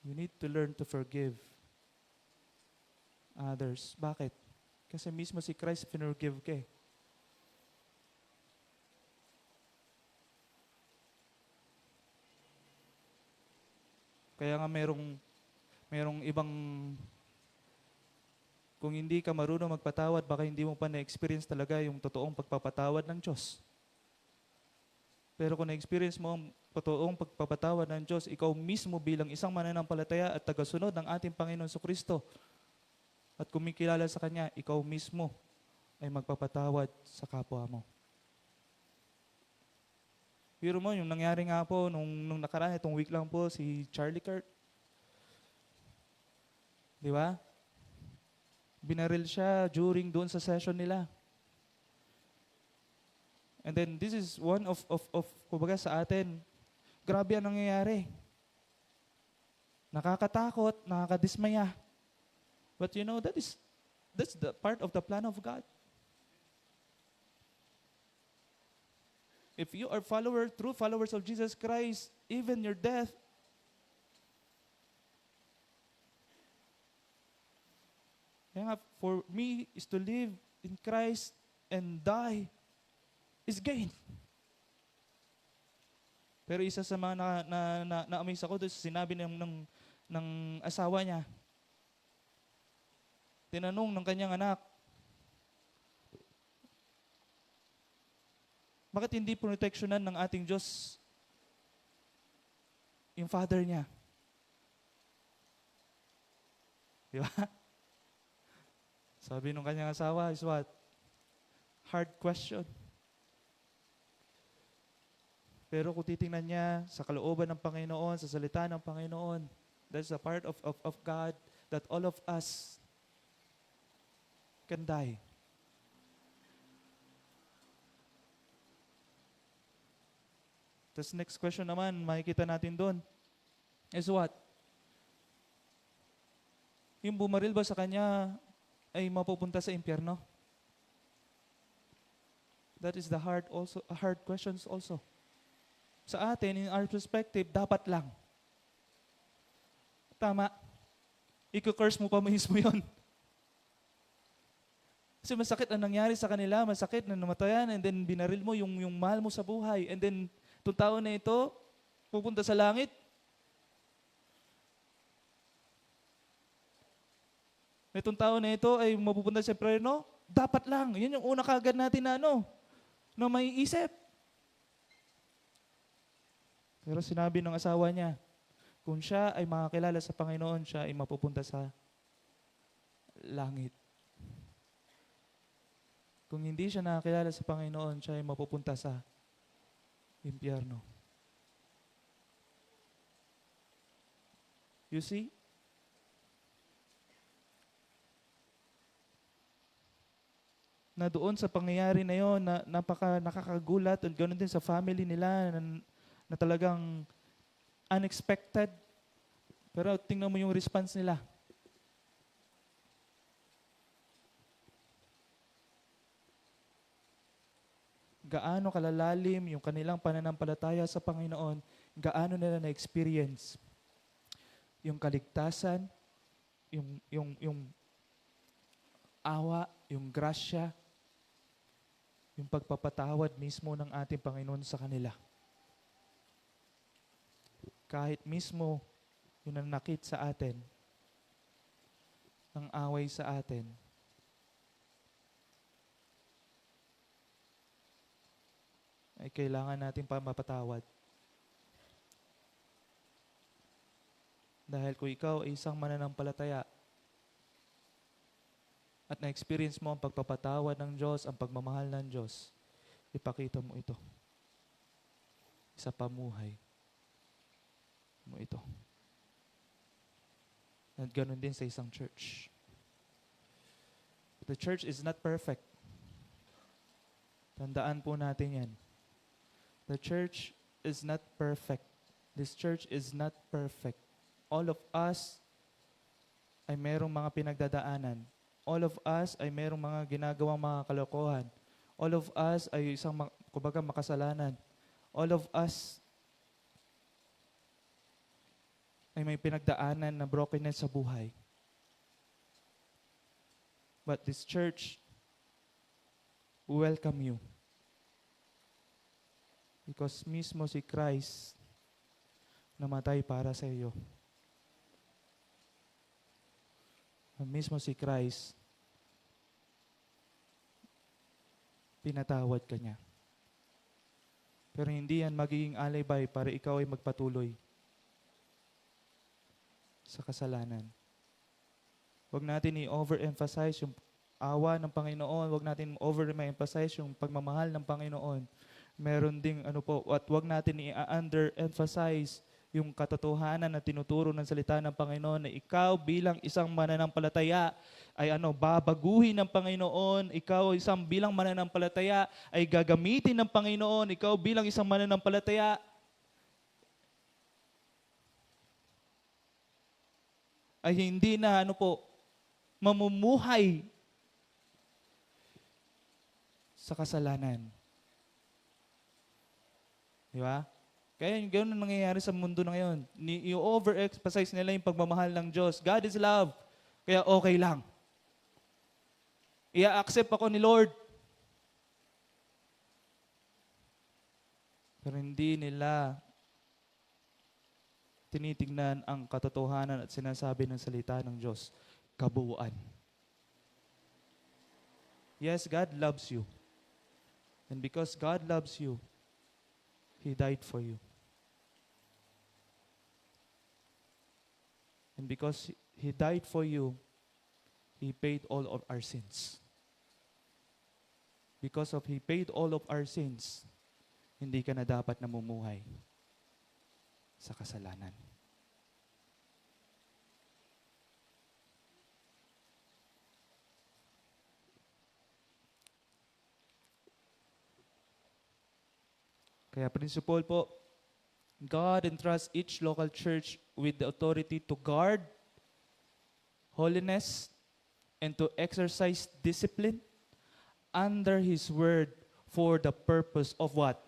You need to learn to forgive others. Bakit? Kasi mismo si Christ pinurgive ka eh. Kaya nga merong ibang, kung hindi ka marunong magpatawad, baka hindi mo pa na-experience talaga yung totoong pagpapatawad ng Diyos. Pero kung na-experience mo ang totoong pagpapatawad ng Diyos, ikaw mismo bilang isang mananampalataya at tagasunod ng ating Panginoon Jesucristo, at kumikilala sa Kanya, ikaw mismo ay magpapatawad sa kapwa mo. Pero mo, yung nangyari nga po, nung nakaraan, itong week lang po, si Charlie Kirk. Di ba? Binaril siya during doon sa session nila. And then, this is one of kumbaga sa atin, grabe ang nangyayari. Nakakatakot, nakakadismaya. But you know, that's the part of the plan of God. If you are true followers of Jesus Christ, even your death, for me is to live in Christ and die is gain. Pero isa sa mga na-amaze ako doon, sinabi ng asawa niya, tinanong ng kanyang anak, bakit hindi proteksyonan ng ating Diyos yung father niya? Di ba? Sabi ng kanyang asawa is what? Hard question. Pero kung titingnan niya sa kalooban ng Panginoon, sa salita ng Panginoon, that's a part of God that all of us can die. Tapos next question naman, makikita natin doon, is what? Yung bumaril ba sa kanya ay mapupunta sa impyerno? That is the hard questions also. Sa atin, in our perspective, dapat lang. Tama. Iko-curse mo pa mismo yun. Kasi masakit ang nangyari sa kanila, masakit na namatayan, and then binaril mo yung mahal mo sa buhay. And then, itong tao na ito, pupunta sa langit. Itong tao na ito ay mapupunta sa impyerno. Dapat lang. Yan yung una kagad natin na maiisip. Pero sinabi ng asawa niya, kung siya ay makakilala sa Panginoon, siya ay mapupunta sa langit. Kung hindi siya nakakilala sa Panginoon, siya ay mapupunta sa impyerno. You see? Na doon sa pangyayari na yon, na nakakagulat, at ganoon din sa family nila, na talagang unexpected. Pero tingnan mo yung response nila. Gaano kalalalim yung kanilang pananampalataya sa Panginoon, gaano nila na-experience yung kaligtasan, yung awa, yung grasya, yung pagpapatawad mismo ng ating Panginoon sa kanila. Kahit mismo yung nanakit sa atin, ng away sa atin, ay kailangan natin pa mapatawad. Dahil kung ikaw ay isang mananampalataya at na-experience mo ang pagpapatawad ng Diyos, ang pagmamahal ng Diyos, ipakita mo ito sa pamuhay mo ito. At ganun din sa isang church. The church is not perfect. Tandaan po natin yan. The church is not perfect. This church is not perfect. All of us ay merong mga pinagdadaanan. All of us ay merong mga ginagawang mga kalokohan. All of us ay isang, kumbaga, makasalanan. All of us ay may pinagdaanan na brokenness sa buhay. But this church welcome you. Because mismo si Christ namatay para sa iyo. Mismo si Christ, pinatawad ka niya. Pero hindi yan magiging alibay para ikaw ay magpatuloy sa kasalanan. Huwag natin i-overemphasize yung awa ng Panginoon. Huwag natin over-emphasize yung pagmamahal ng Panginoon. Meron ding at huwag natin i-under-emphasize yung katotohanan na tinuturo ng salita ng Panginoon na ikaw bilang isang mananampalataya ay babaguhin ng Panginoon. Ikaw isang bilang mananampalataya ay gagamitin ng Panginoon. Ikaw bilang isang mananampalataya ay hindi na mamumuhay sa kasalanan. Di ba? Kaya ganoon ang nangyayari sa mundo na ngayon. I-over-emphasize nila yung pagmamahal ng Diyos. God is love. Kaya okay lang. I-accept ako ni Lord. Pero hindi nila tinitignan ang katotohanan at sinasabi ng salita ng Diyos. Kabuuan. Yes, God loves you. And because God loves you, He died for you. And because He died for you, He paid all of our sins. Because of He paid all of our sins, hindi ka na dapat namumuhay sa kasalanan. Kaya principle po, God entrusts each local church with the authority to guard holiness and to exercise discipline under His word for the purpose of what?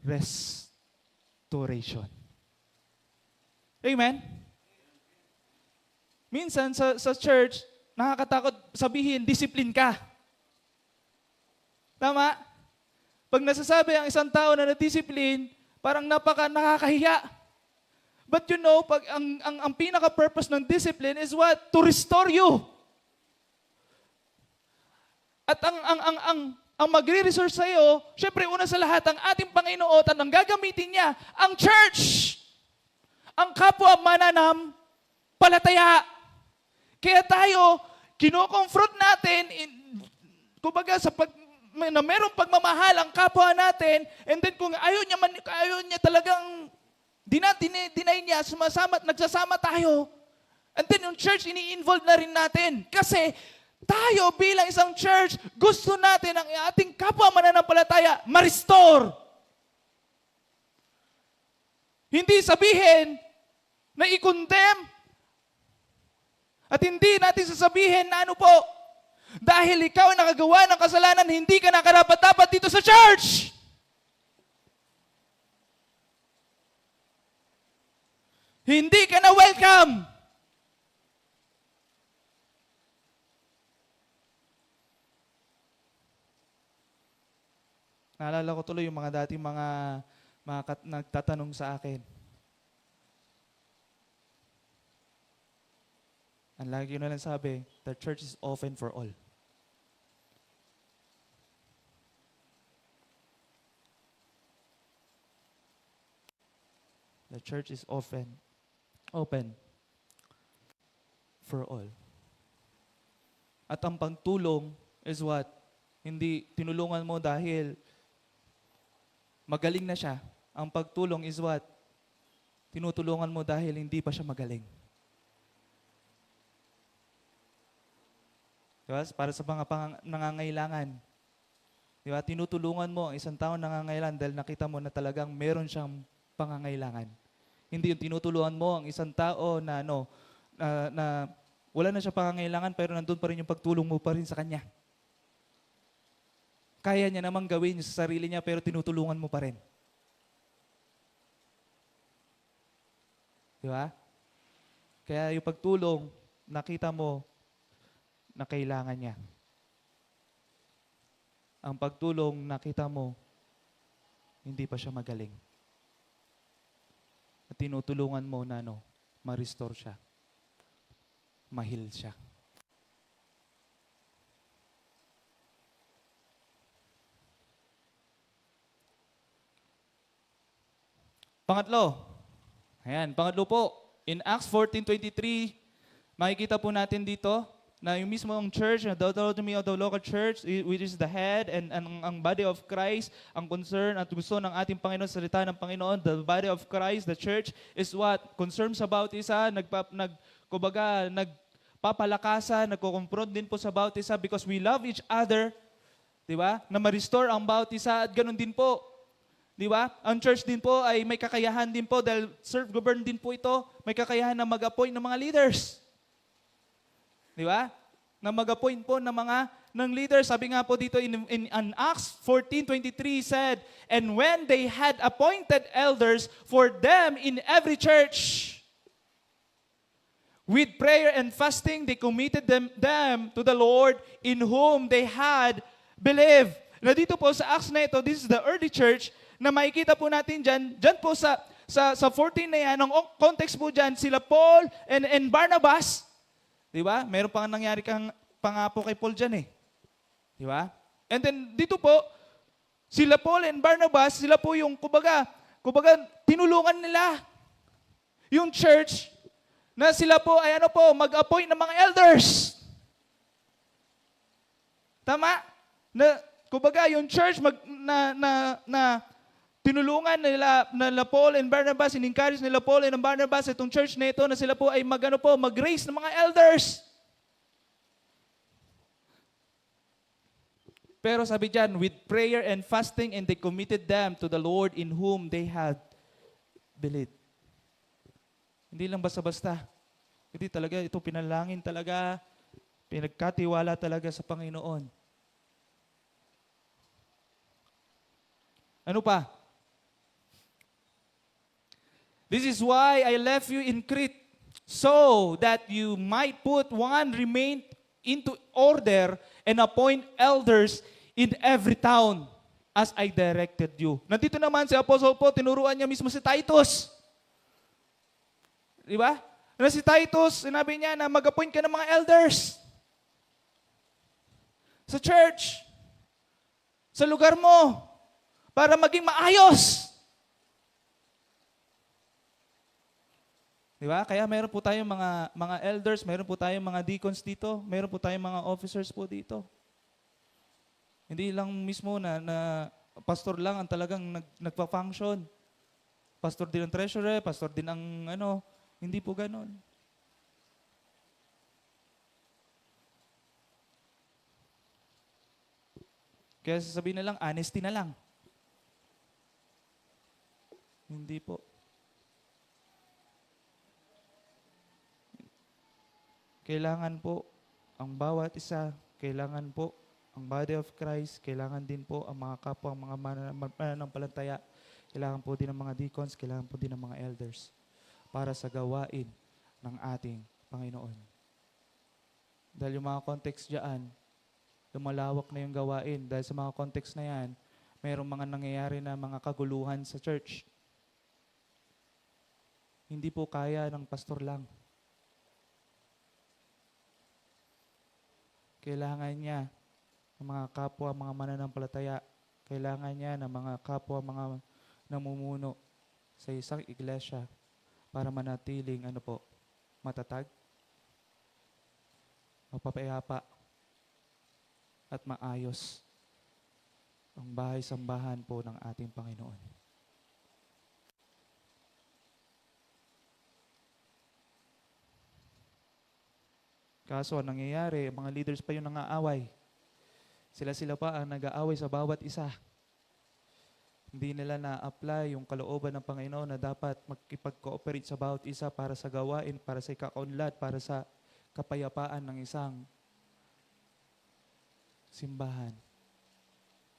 Restoration. Amen? Minsan sa church, nakakatakot sabihin, discipline ka. Tama? Pag nasasabi ang isang tao na na-discipline, parang nakakahiya. But you know, pag ang pinaka-purpose ng discipline is what? To restore you. At ang magre-restore sa iyo, syempre una sa lahat, ang ating Panginoon at ang gagamitin niya, ang church. Ang kapwa mananampalataya. Kaya tayo, kino-confront natin, kumbaga na merong pagmamahal ang kapwa natin, and then kung ayaw niya talagang deny niya, nagsasama tayo. And then yung church, ini-involve na rin natin. Kasi tayo bilang isang church, gusto natin ang ating kapwa mananampalataya ma-restore. Hindi sabihin na i-condemn at hindi natin sasabihin na ano po, dahil ikaw ay nakagawa ng kasalanan, hindi ka nakarapat-dapat dito sa church. Hindi ka na welcome. Naalala ko tuloy yung mga dating mga nagtatanong sa akin. Ang lagi na lang sabi, the church is open for all. The church is open for all. At ang pagtulong is what? Hindi tinulungan mo dahil magaling na siya. Ang pagtulong is what? Tinutulungan mo dahil hindi pa siya magaling. Diba? Para sa mga nangangailangan. Diba? Tinutulungan mo ang isang tao nangangailangan dahil nakita mo na talagang meron siyang pangangailangan. Hindi yung tinutulungan mo ang isang tao na na wala na siya pangangailangan pero nandun pa rin yung pagtulong mo pa rin sa kanya. Kaya niya namang gawin sa sarili niya pero tinutulungan mo pa rin. Di ba? Kaya yung pagtulong, nakita mo na kailangan niya. Ang pagtulong, nakita mo, hindi pa siya magaling. At tinutulungan mo na ma-restore siya. Ma-heal siya. Pangatlo po, in Acts 14:23, makikita po natin dito na yung mismong church, the autonomy of the local church, which is the head and ang body of Christ, ang concern at gusto ng ating Panginoon, salita ng Panginoon, the body of Christ, the church, is what? Concerned sa bawat isa, nagpapalakasan, nagko-confront din po sa bawat isa because we love each other, di ba? Na ma-restore ang bawat isa at ganun din po. Di ba? Ang church din po ay may kakayahan din po dahil self-govern din po ito, may kakayahan na mag-appoint ng mga leaders. Di ba? Na mag-appoint po ng leaders. Sabi nga po dito in Acts 14:23 said, and when they had appointed elders for them in every church, with prayer and fasting, they committed them to the Lord in whom they had believed. Na dito po sa Acts na ito, this is the early church, na makikita po natin dyan po sa 14 na yan, ang context po dyan, sila Paul and Barnabas. Di ba? Meron pang nangyari pangapo kay Paul dyan eh. Di ba? And then dito po, sila Paul and Barnabas, sila po yung, kumbaga, tinulungan nila yung church na sila po ay mag-appoint ng mga elders. Tama? Kumbaga, yung church tinulungan nila Paul and Barnabas, in-encourage nila Paul and Barnabas itong church na ito na sila po ay mag-raise ng mga elders. Pero sabi diyan, with prayer and fasting, and they committed them to the Lord in whom they had believe. Hindi lang basta-basta. Hindi talaga, ito pinalangin talaga, pinagkatiwala talaga sa Panginoon. Ano pa? This is why I left you in Crete, so that you might put one remain into order and appoint elders in every town as I directed you. Nandito naman si Apostle Paul, tinuruan niya mismo si Titus. Di ba? Na si Titus, sinabi niya na mag-appoint ka ng mga elders sa church, sa lugar mo, para maging maayos. Di ba? Kaya meron po tayong mga elders, meron po tayong mga deacons dito, meron po tayong mga officers po dito. Hindi lang mismo na pastor lang ang talagang nagpa-function. Pastor din ang treasurer, pastor din ang hindi po ganon. Kaya sasabihin na lang, honesty na lang. Hindi po. Kailangan po ang bawat isa, kailangan po ang body of Christ, kailangan din po ang mga kapwa, ang mga mananampalataya, kailangan po din ng mga deacons, kailangan po din ng mga elders para sa gawain ng ating Panginoon. Dahil yung mga context diyan, lumalawak na yung gawain. Dahil sa mga context na yan, mayroong mga nangyayari na mga kaguluhan sa church. Hindi po kaya ng pastor lang. Kailangan niya ng mga kapwa, mga mananampalataya. Kailangan niya ng mga kapwa, mga namumuno sa isang iglesia para manatiling matatag, mapapayapa, at maayos ang bahay-sambahan po ng ating Panginoon. Kaso ang nangyayari, mga leaders pa yung nangaaway. Sila pa ang nag-aaway sa bawat isa. Hindi nila na-apply yung kalooban ng Panginoon na dapat makipag-cooperate sa bawat isa para sa gawain, para sa ikaunlad, para sa kapayapaan ng isang simbahan.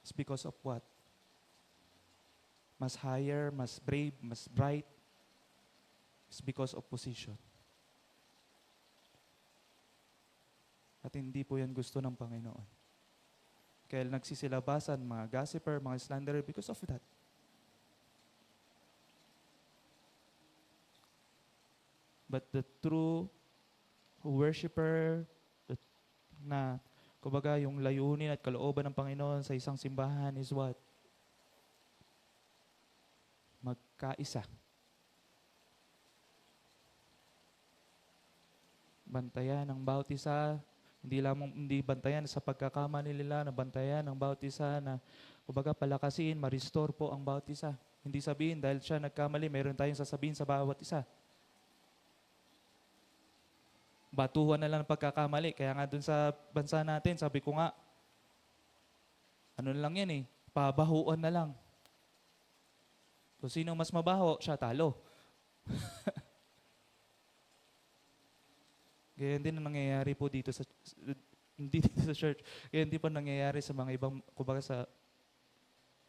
It's because of what? Mas higher, mas brave, mas bright. It's because of position. At hindi po yan gusto ng Panginoon. Kaya nagsisilabasan mga gossiper, mga slanderer because of that. But the true worshiper na kumbaga yung layunin at kalooban ng Panginoon sa isang simbahan is what? Magkaisa. Bantayan ang bawat isa. Hindi bantayan sa pagkakamali nila, na bantayan ang bawat isa na kumbaga palakasin, ma-restore po ang bawat isa. Hindi sabihin dahil siya nagkamali, meron tayong sasabihin sa bawat isa. Batuhan na lang ng pagkakamali. Kaya nga dun sa bansa natin, sabi ko nga, ano na lang yan pabahuan na lang. Kung sino mas mabaho, siya talo. Ganyan din ang nangyayari po dito hindi dito sa church. Ganyan din po nangyayari sa mga ibang, kumbaga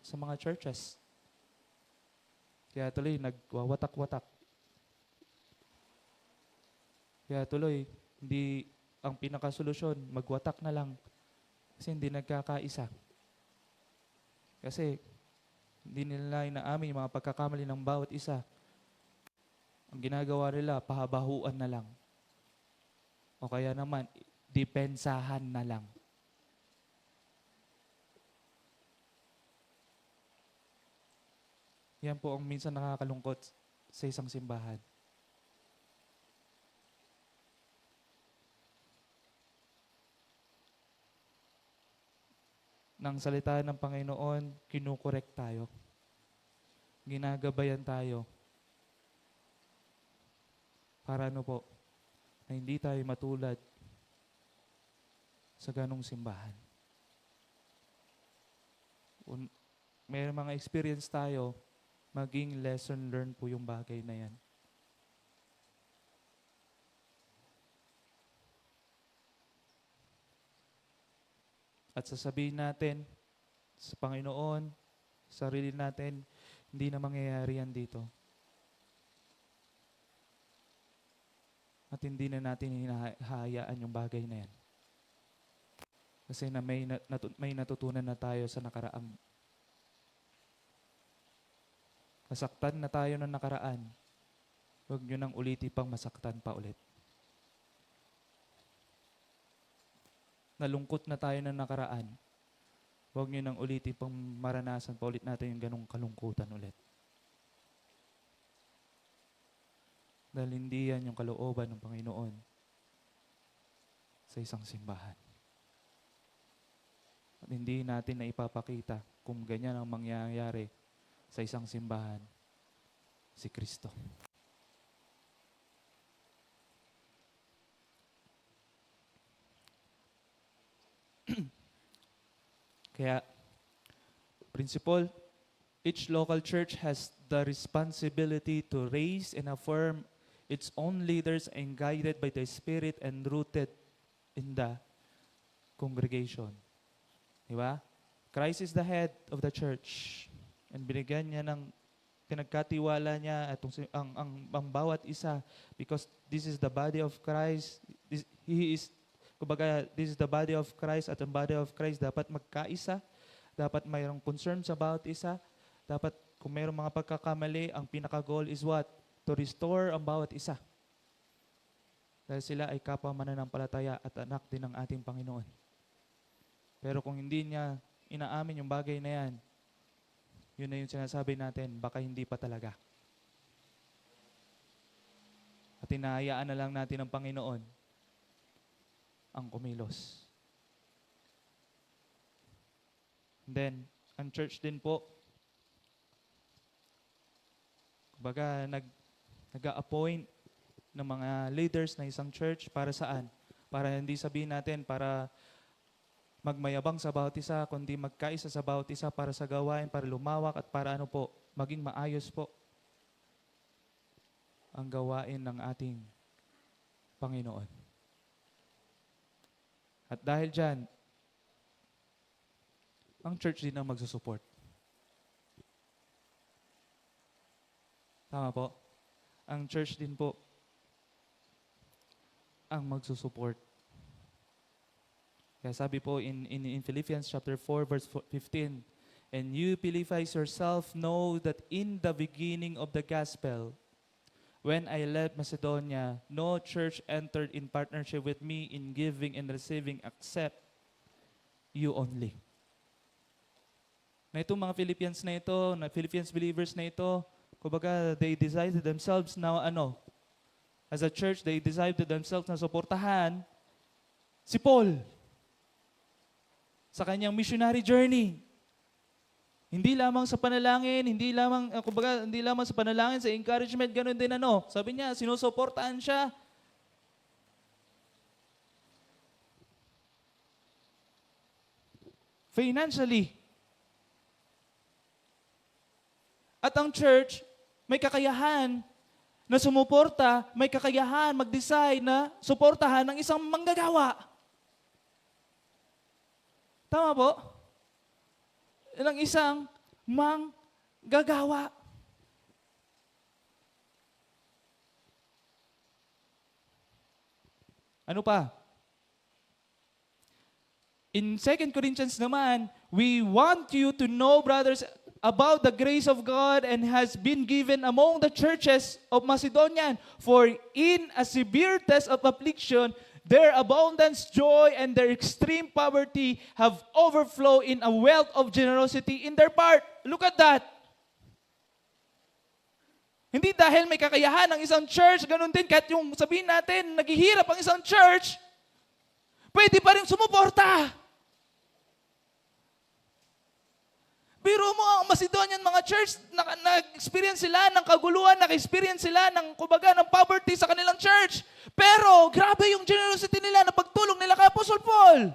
sa mga churches. Kaya tuloy, nagwawatak-watak. Kaya tuloy, hindi ang pinakasolusyon, magwatak na lang. Kasi hindi nagkakaisa. Kasi hindi nila inaamin yung mga pagkakamali ng bawat isa. Ang ginagawa nila, pahabahuan na lang. O kaya naman, depensahan na lang. Yan po ang minsan nakakalungkot sa isang simbahan. Nang salita ng Panginoon, kinukorek tayo. Ginagabayan tayo. Para na hindi tayo matulad sa ganong simbahan. May mga experience tayo maging lesson learned po yung bagay na yan. At sasabihin natin sa Panginoon, sarili natin, hindi na mangyayari yan dito. At hindi na natin hinahayaan yung bagay na yan. Kasi may natutunan na tayo sa nakaraang. Nasaktan na tayo ng nakaraan. Huwag nyo nang uliti pang masaktan pa ulit. Nalungkot na tayo ng nakaraan. Huwag nyo nang uliti pang maranasan pa ulit natin yung ganong kalungkutan ulit. Dahil hindi yan yung kalooban ng Panginoon sa isang simbahan. At hindi natin na ipapakita kung ganyan ang mangyayari sa isang simbahan, si Kristo. Kaya, principle, each local church has the responsibility to raise and affirm its own leaders and guided by the Spirit and rooted in the congregation. Diba? Christ is the head of the church. And binigyan niya ng pinagkatiwala niya at ang bawat isa because this is the body of Christ. This is the body of Christ at ang body of Christ dapat magkaisa. Dapat mayroong concern sa bawat isa. Dapat kung mayroong mga pagkakamali, ang pinaka-goal is what? To restore ang bawat isa. Dahil sila ay kapwa mananampalataya at anak din ng ating Panginoon. Pero kung hindi niya inaamin yung bagay na yan, yun na yung sinasabi natin, baka hindi pa talaga. At hinahayaan na lang natin ang Panginoon ang kumilos. And then, ang church din po, kumbaga, nag-a-appoint ng mga leaders na isang church para saan? Para hindi sabihin natin, para magmayabang sa bawat isa, kundi magkaisa sa bawat isa para sa gawain, para lumawak at para maging maayos po ang gawain ng ating Panginoon. At dahil dyan, ang church din ang magsusupport. Tama po? Ang church din po ang magsusupport. Kaya sabi po in Philippians chapter 4 verse 15, and you Philippians yourself know that in the beginning of the gospel, when I left Macedonia, no church entered in partnership with me in giving and receiving except you only. Na itong mga Philippians na ito, na Philippians believers na ito, kumbaga, they decided themselves na as a church, they decided themselves na suportahan si Paul sa kanyang missionary journey. Hindi lamang sa panalangin, hindi lamang sa panalangin, sa encouragement, ganun din sabi niya, sinusuportahan siya. Financially. At ang church, may kakayahan na sumuporta, may kakayahan mag-decide na suportahan ng isang manggagawa. Tama po? Ng isang manggagawa. Ano pa? In 2 Corinthians naman, we want you to know, brothers, about the grace of God and has been given among the churches of Macedonia. For in a severe test of affliction, their abundance joy and their extreme poverty have overflowed in a wealth of generosity in their part. Look at that. Hindi dahil may kakayahan ng isang church, ganun din kahit yung sabihin natin, naghihirap ang isang church, pwede pa rin sumuporta. Biro mo ang Macedonian mga church, nag-experience sila ng kaguluhan, nag-experience sila ng poverty sa kanilang church. Pero grabe yung generosity nila na pagtulong nila kay Apostle Paul.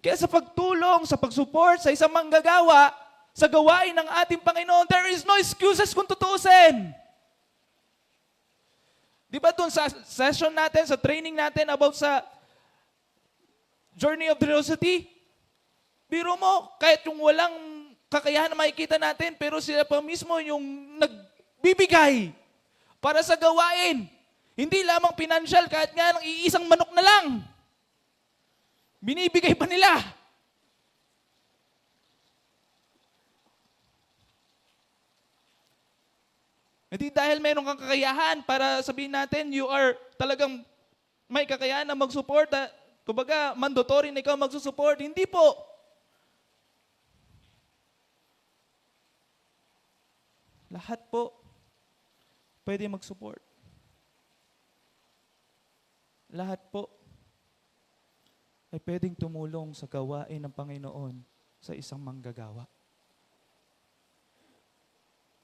Kaya sa pagtulong, sa pag-support sa isang manggagawa, sa gawain ng ating Panginoon, there is no excuses kung tutuusin. Di ba dun sa session natin, sa training natin about sa Journey of Generosity, biro mo, kahit yung walang kakayahan na makikita natin, pero sila pa mismo yung nagbibigay para sa gawain. Hindi lamang financial, kahit nga ng iisang manok na lang. Binibigay pa nila. Hindi dahil mayroon kang kakayahan para sabihin natin, you are talagang may kakayahan na mag-support. Kumbaga, mandatory na ikaw mag-support. Hindi po. Lahat po pwede mag-support. Lahat po ay pwedeng tumulong sa gawain ng Panginoon sa isang manggagawa.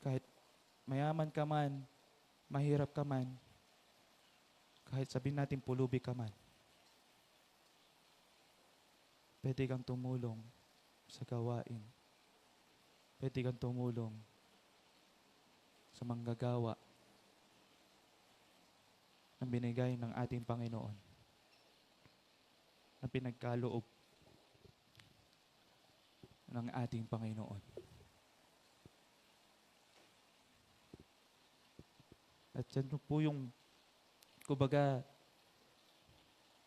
Kahit mayaman ka man, mahirap ka man, kahit sabihin natin pulubi ka man, pwede kang tumulong sa gawain. Pwede kang tumulong sa manggagawa na binigay ng ating Panginoon na pinagkaloob ng ating Panginoon. At yan po yung, kumbaga,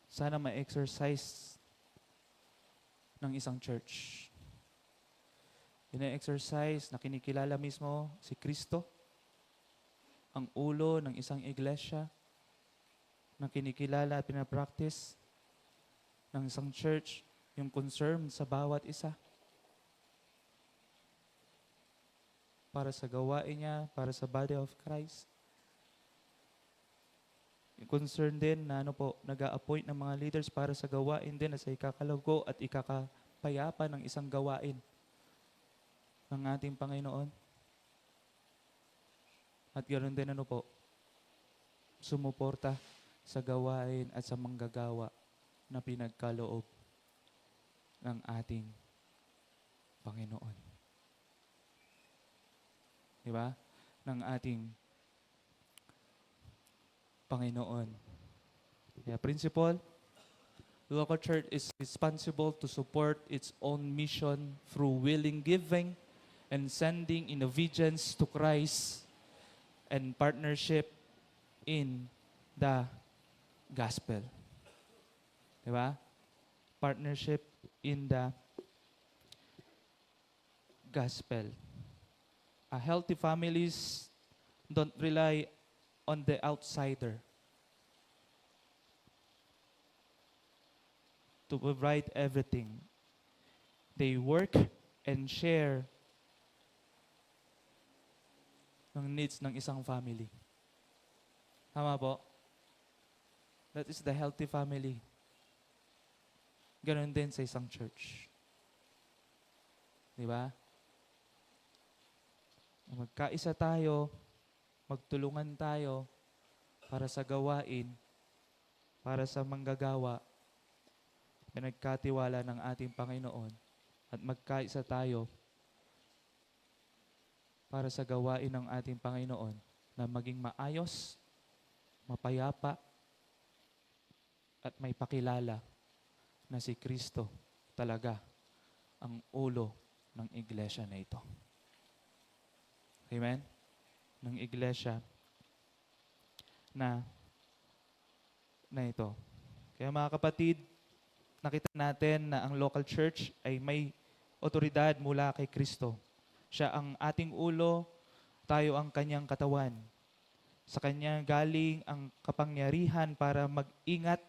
sana ma-exercise ng isang church. Ina-exercise na kinikilala mismo si Kristo, ang ulo ng isang iglesia, na kinikilala at pinapractice ng isang church, yung concern sa bawat isa. Para sa gawain niya, para sa body of Christ. Yung concern din na nag-a-appoint ng mga leaders para sa gawain din na sa ikakalago at ikakapayapa ng isang gawain ng ating Panginoon. At ganoon din sumuporta sa gawain at sa manggagawa na pinagkaloob ng ating Panginoon. Di ba? Ng ating Panginoon. Yeah, principle, the local church is responsible to support its own mission through willing giving and sending in obedience to Christ and partnership in the gospel. Diba? Partnership in the gospel. Healthy families don't rely on the outsider to provide everything. They work and share ng needs ng isang family. Tama po? That is the healthy family. Ganon din sa isang church. Di ba? Magkaisa tayo, magtulungan tayo para sa gawain, para sa manggagawa, pinagkatiwala ng ating Panginoon, at magkaisa tayo para sa gawain ng ating Panginoon na maging maayos, mapayapa, at may pakilala na si Kristo talaga ang ulo ng iglesia na ito. Amen? Ng iglesia na ito. Kaya mga kapatid, nakita natin na ang local church ay may otoridad mula kay Kristo. Siya ang ating ulo, tayo ang kanyang katawan. Sa kanya galing ang kapangyarihan para mag-ingat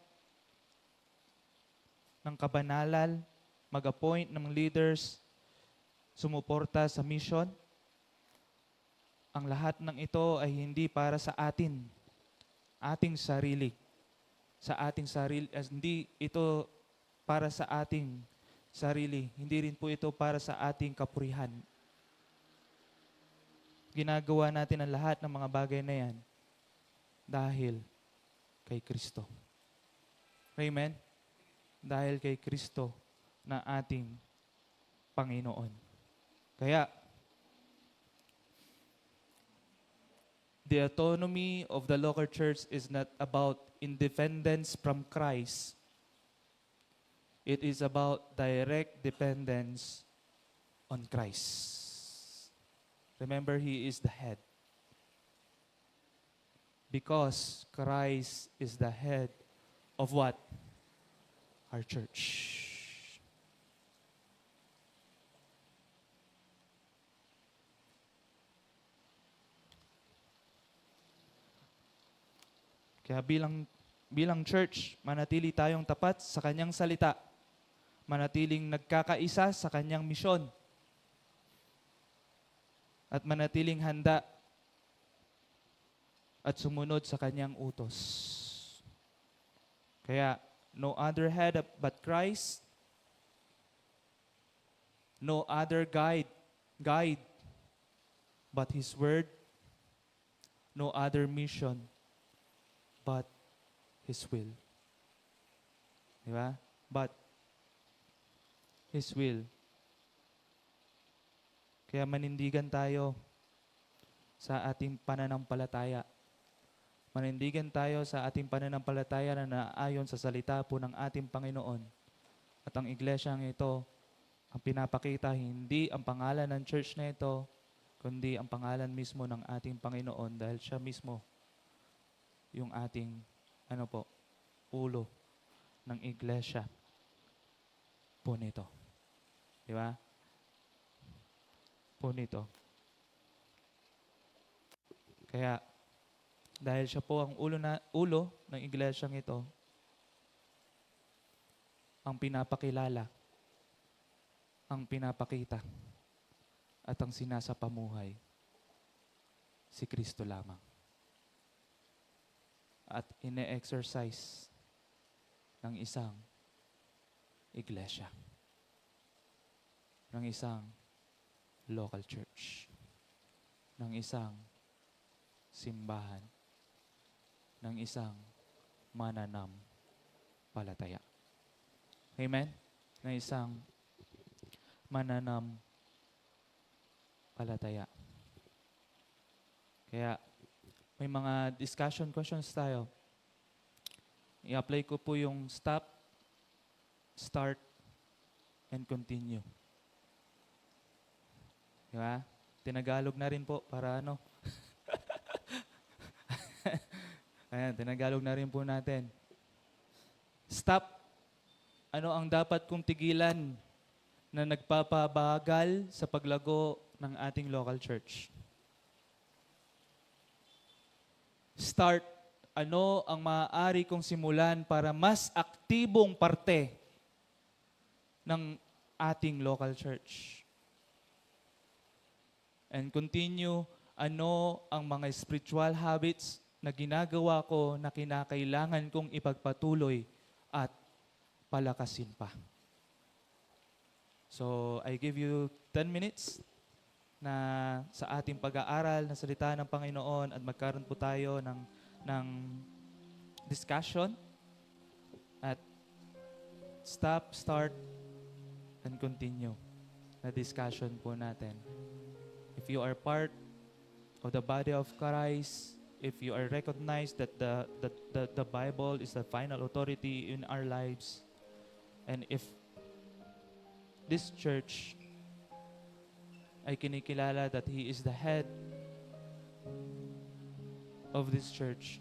ng kabanalan, mag-appoint ng leaders, sumuporta sa mission. Ang lahat ng ito ay hindi para sa ating sarili. Sa ating sarili, hindi ito para sa ating sarili. Hindi rin po ito para sa ating kapurihan. Ginagawa natin ang lahat ng mga bagay na yan dahil kay Kristo. Amen? Dahil kay Kristo na ating Panginoon. Kaya, the autonomy of the local church is not about independence from Christ. It is about direct dependence on Christ. Remember, He is the head. Because Christ is the head of what? Our church. Kaya bilang church, manatili tayong tapat sa kanyang salita. Manatiling nagkakaisa sa kanyang misyon. At manatiling handa at sumunod sa kanyang utos. Kaya, no other head but Christ, no other guide but His Word, no other mission but His will. Di ba? But His will. Kaya manindigan tayo sa ating pananampalataya. Manindigan tayo sa ating pananampalataya na naayon sa salita po ng ating Panginoon. At ang iglesyang ito, ang pinapakita, hindi ang pangalan ng church na ito, kundi ang pangalan mismo ng ating Panginoon dahil siya mismo yung ating ulo ng iglesia po nito. Di ba? Po nito. Kaya, dahil siya po ang ulo ng iglesyang ito, ang pinapakilala, ang pinapakita, at ang sinasapamuhay, si Kristo lamang. At ine-exercise ng isang iglesia, ng isang local church, ng isang simbahan, ng isang mananampalataya. Amen? Ng isang mananampalataya. Kaya, may mga discussion questions tayo. I-apply ko po yung stop, start, and continue. Di ba? Tinagalog na rin po para Ayan, tinagalog na rin po natin. Stop. Ano ang dapat kong tigilan na nagpapabagal sa paglago ng ating local church? Start. Ano ang maaari kong simulan para mas aktibong parte ng ating local church? And continue, ano ang mga spiritual habits na ginagawa ko na kinakailangan kong ipagpatuloy at palakasin pa? So, I give you 10 minutes na sa ating pag-aaral na salita ng Panginoon at magkaroon po tayo ng discussion at stop, start, and continue na discussion po natin. If you are part of the body of Christ, if you are recognized that the Bible is the final authority in our lives, and if this church ay kinikilala that He is the head of this church,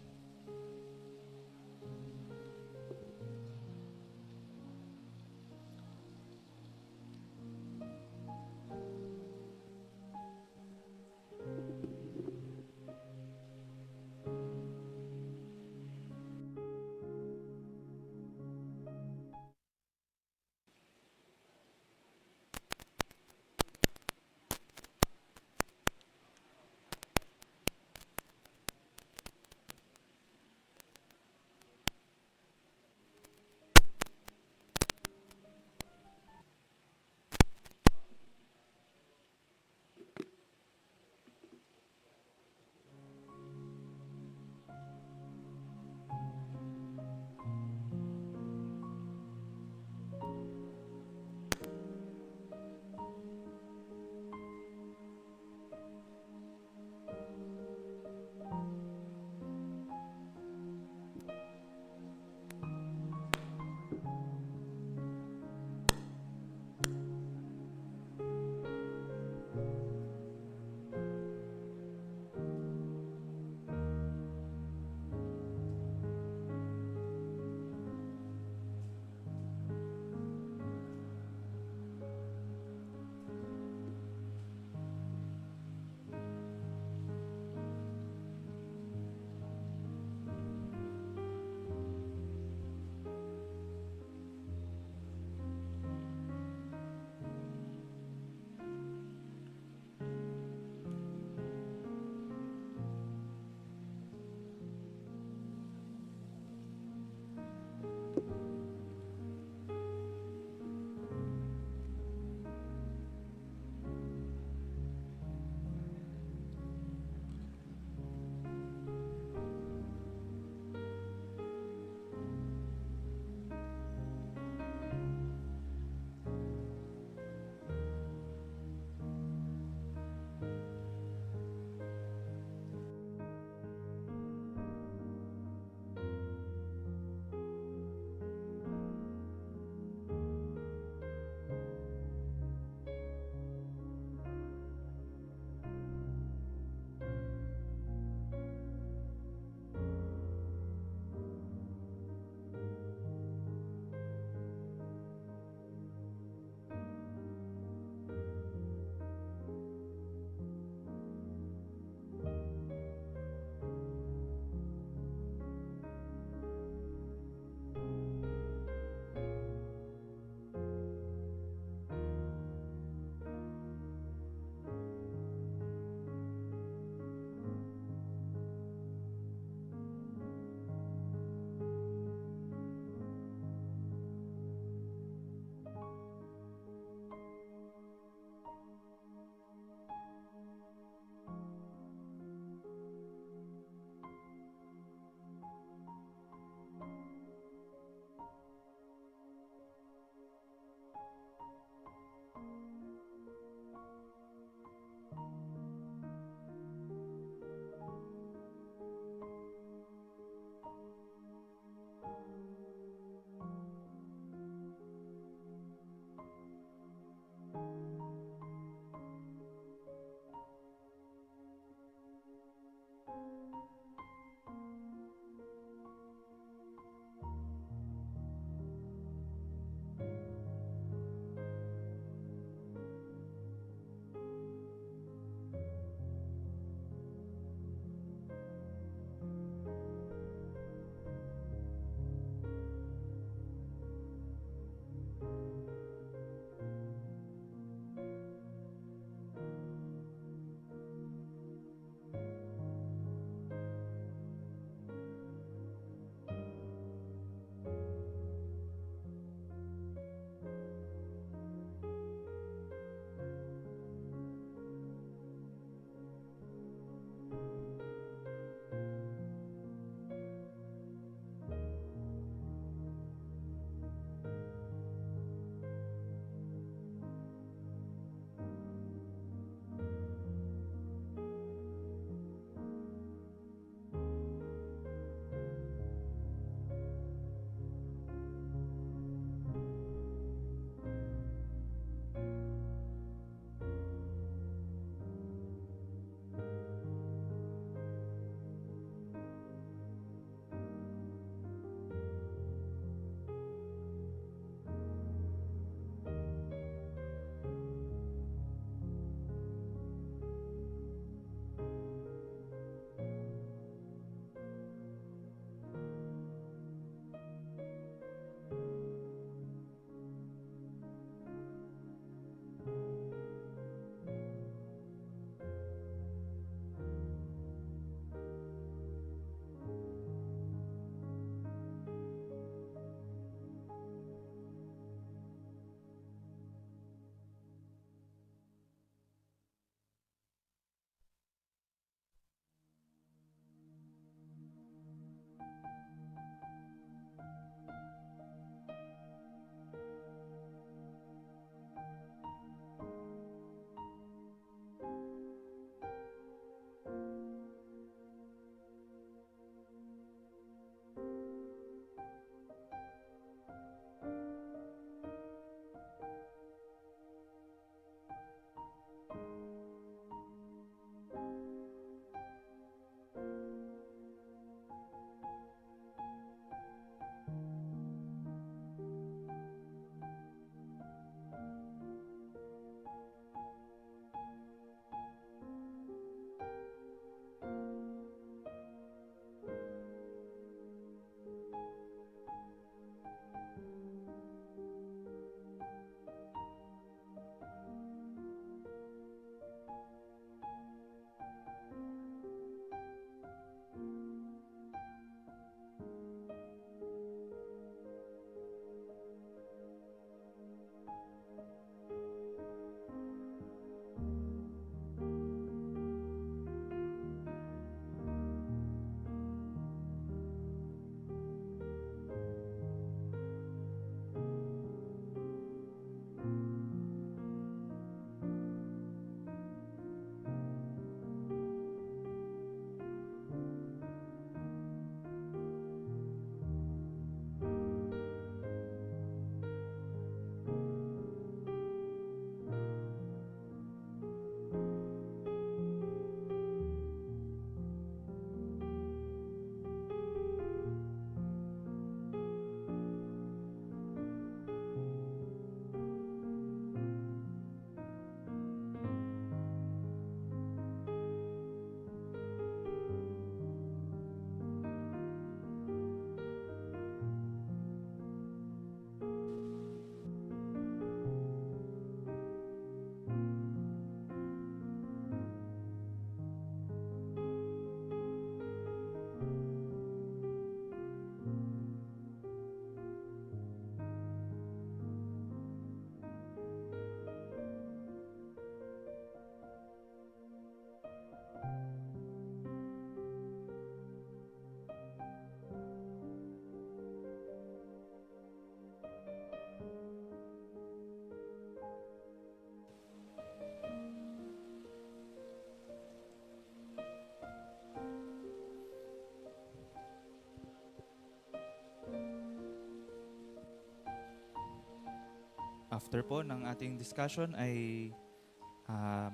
after po ng ating discussion ay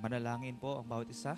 manalangin po ang bawat isa.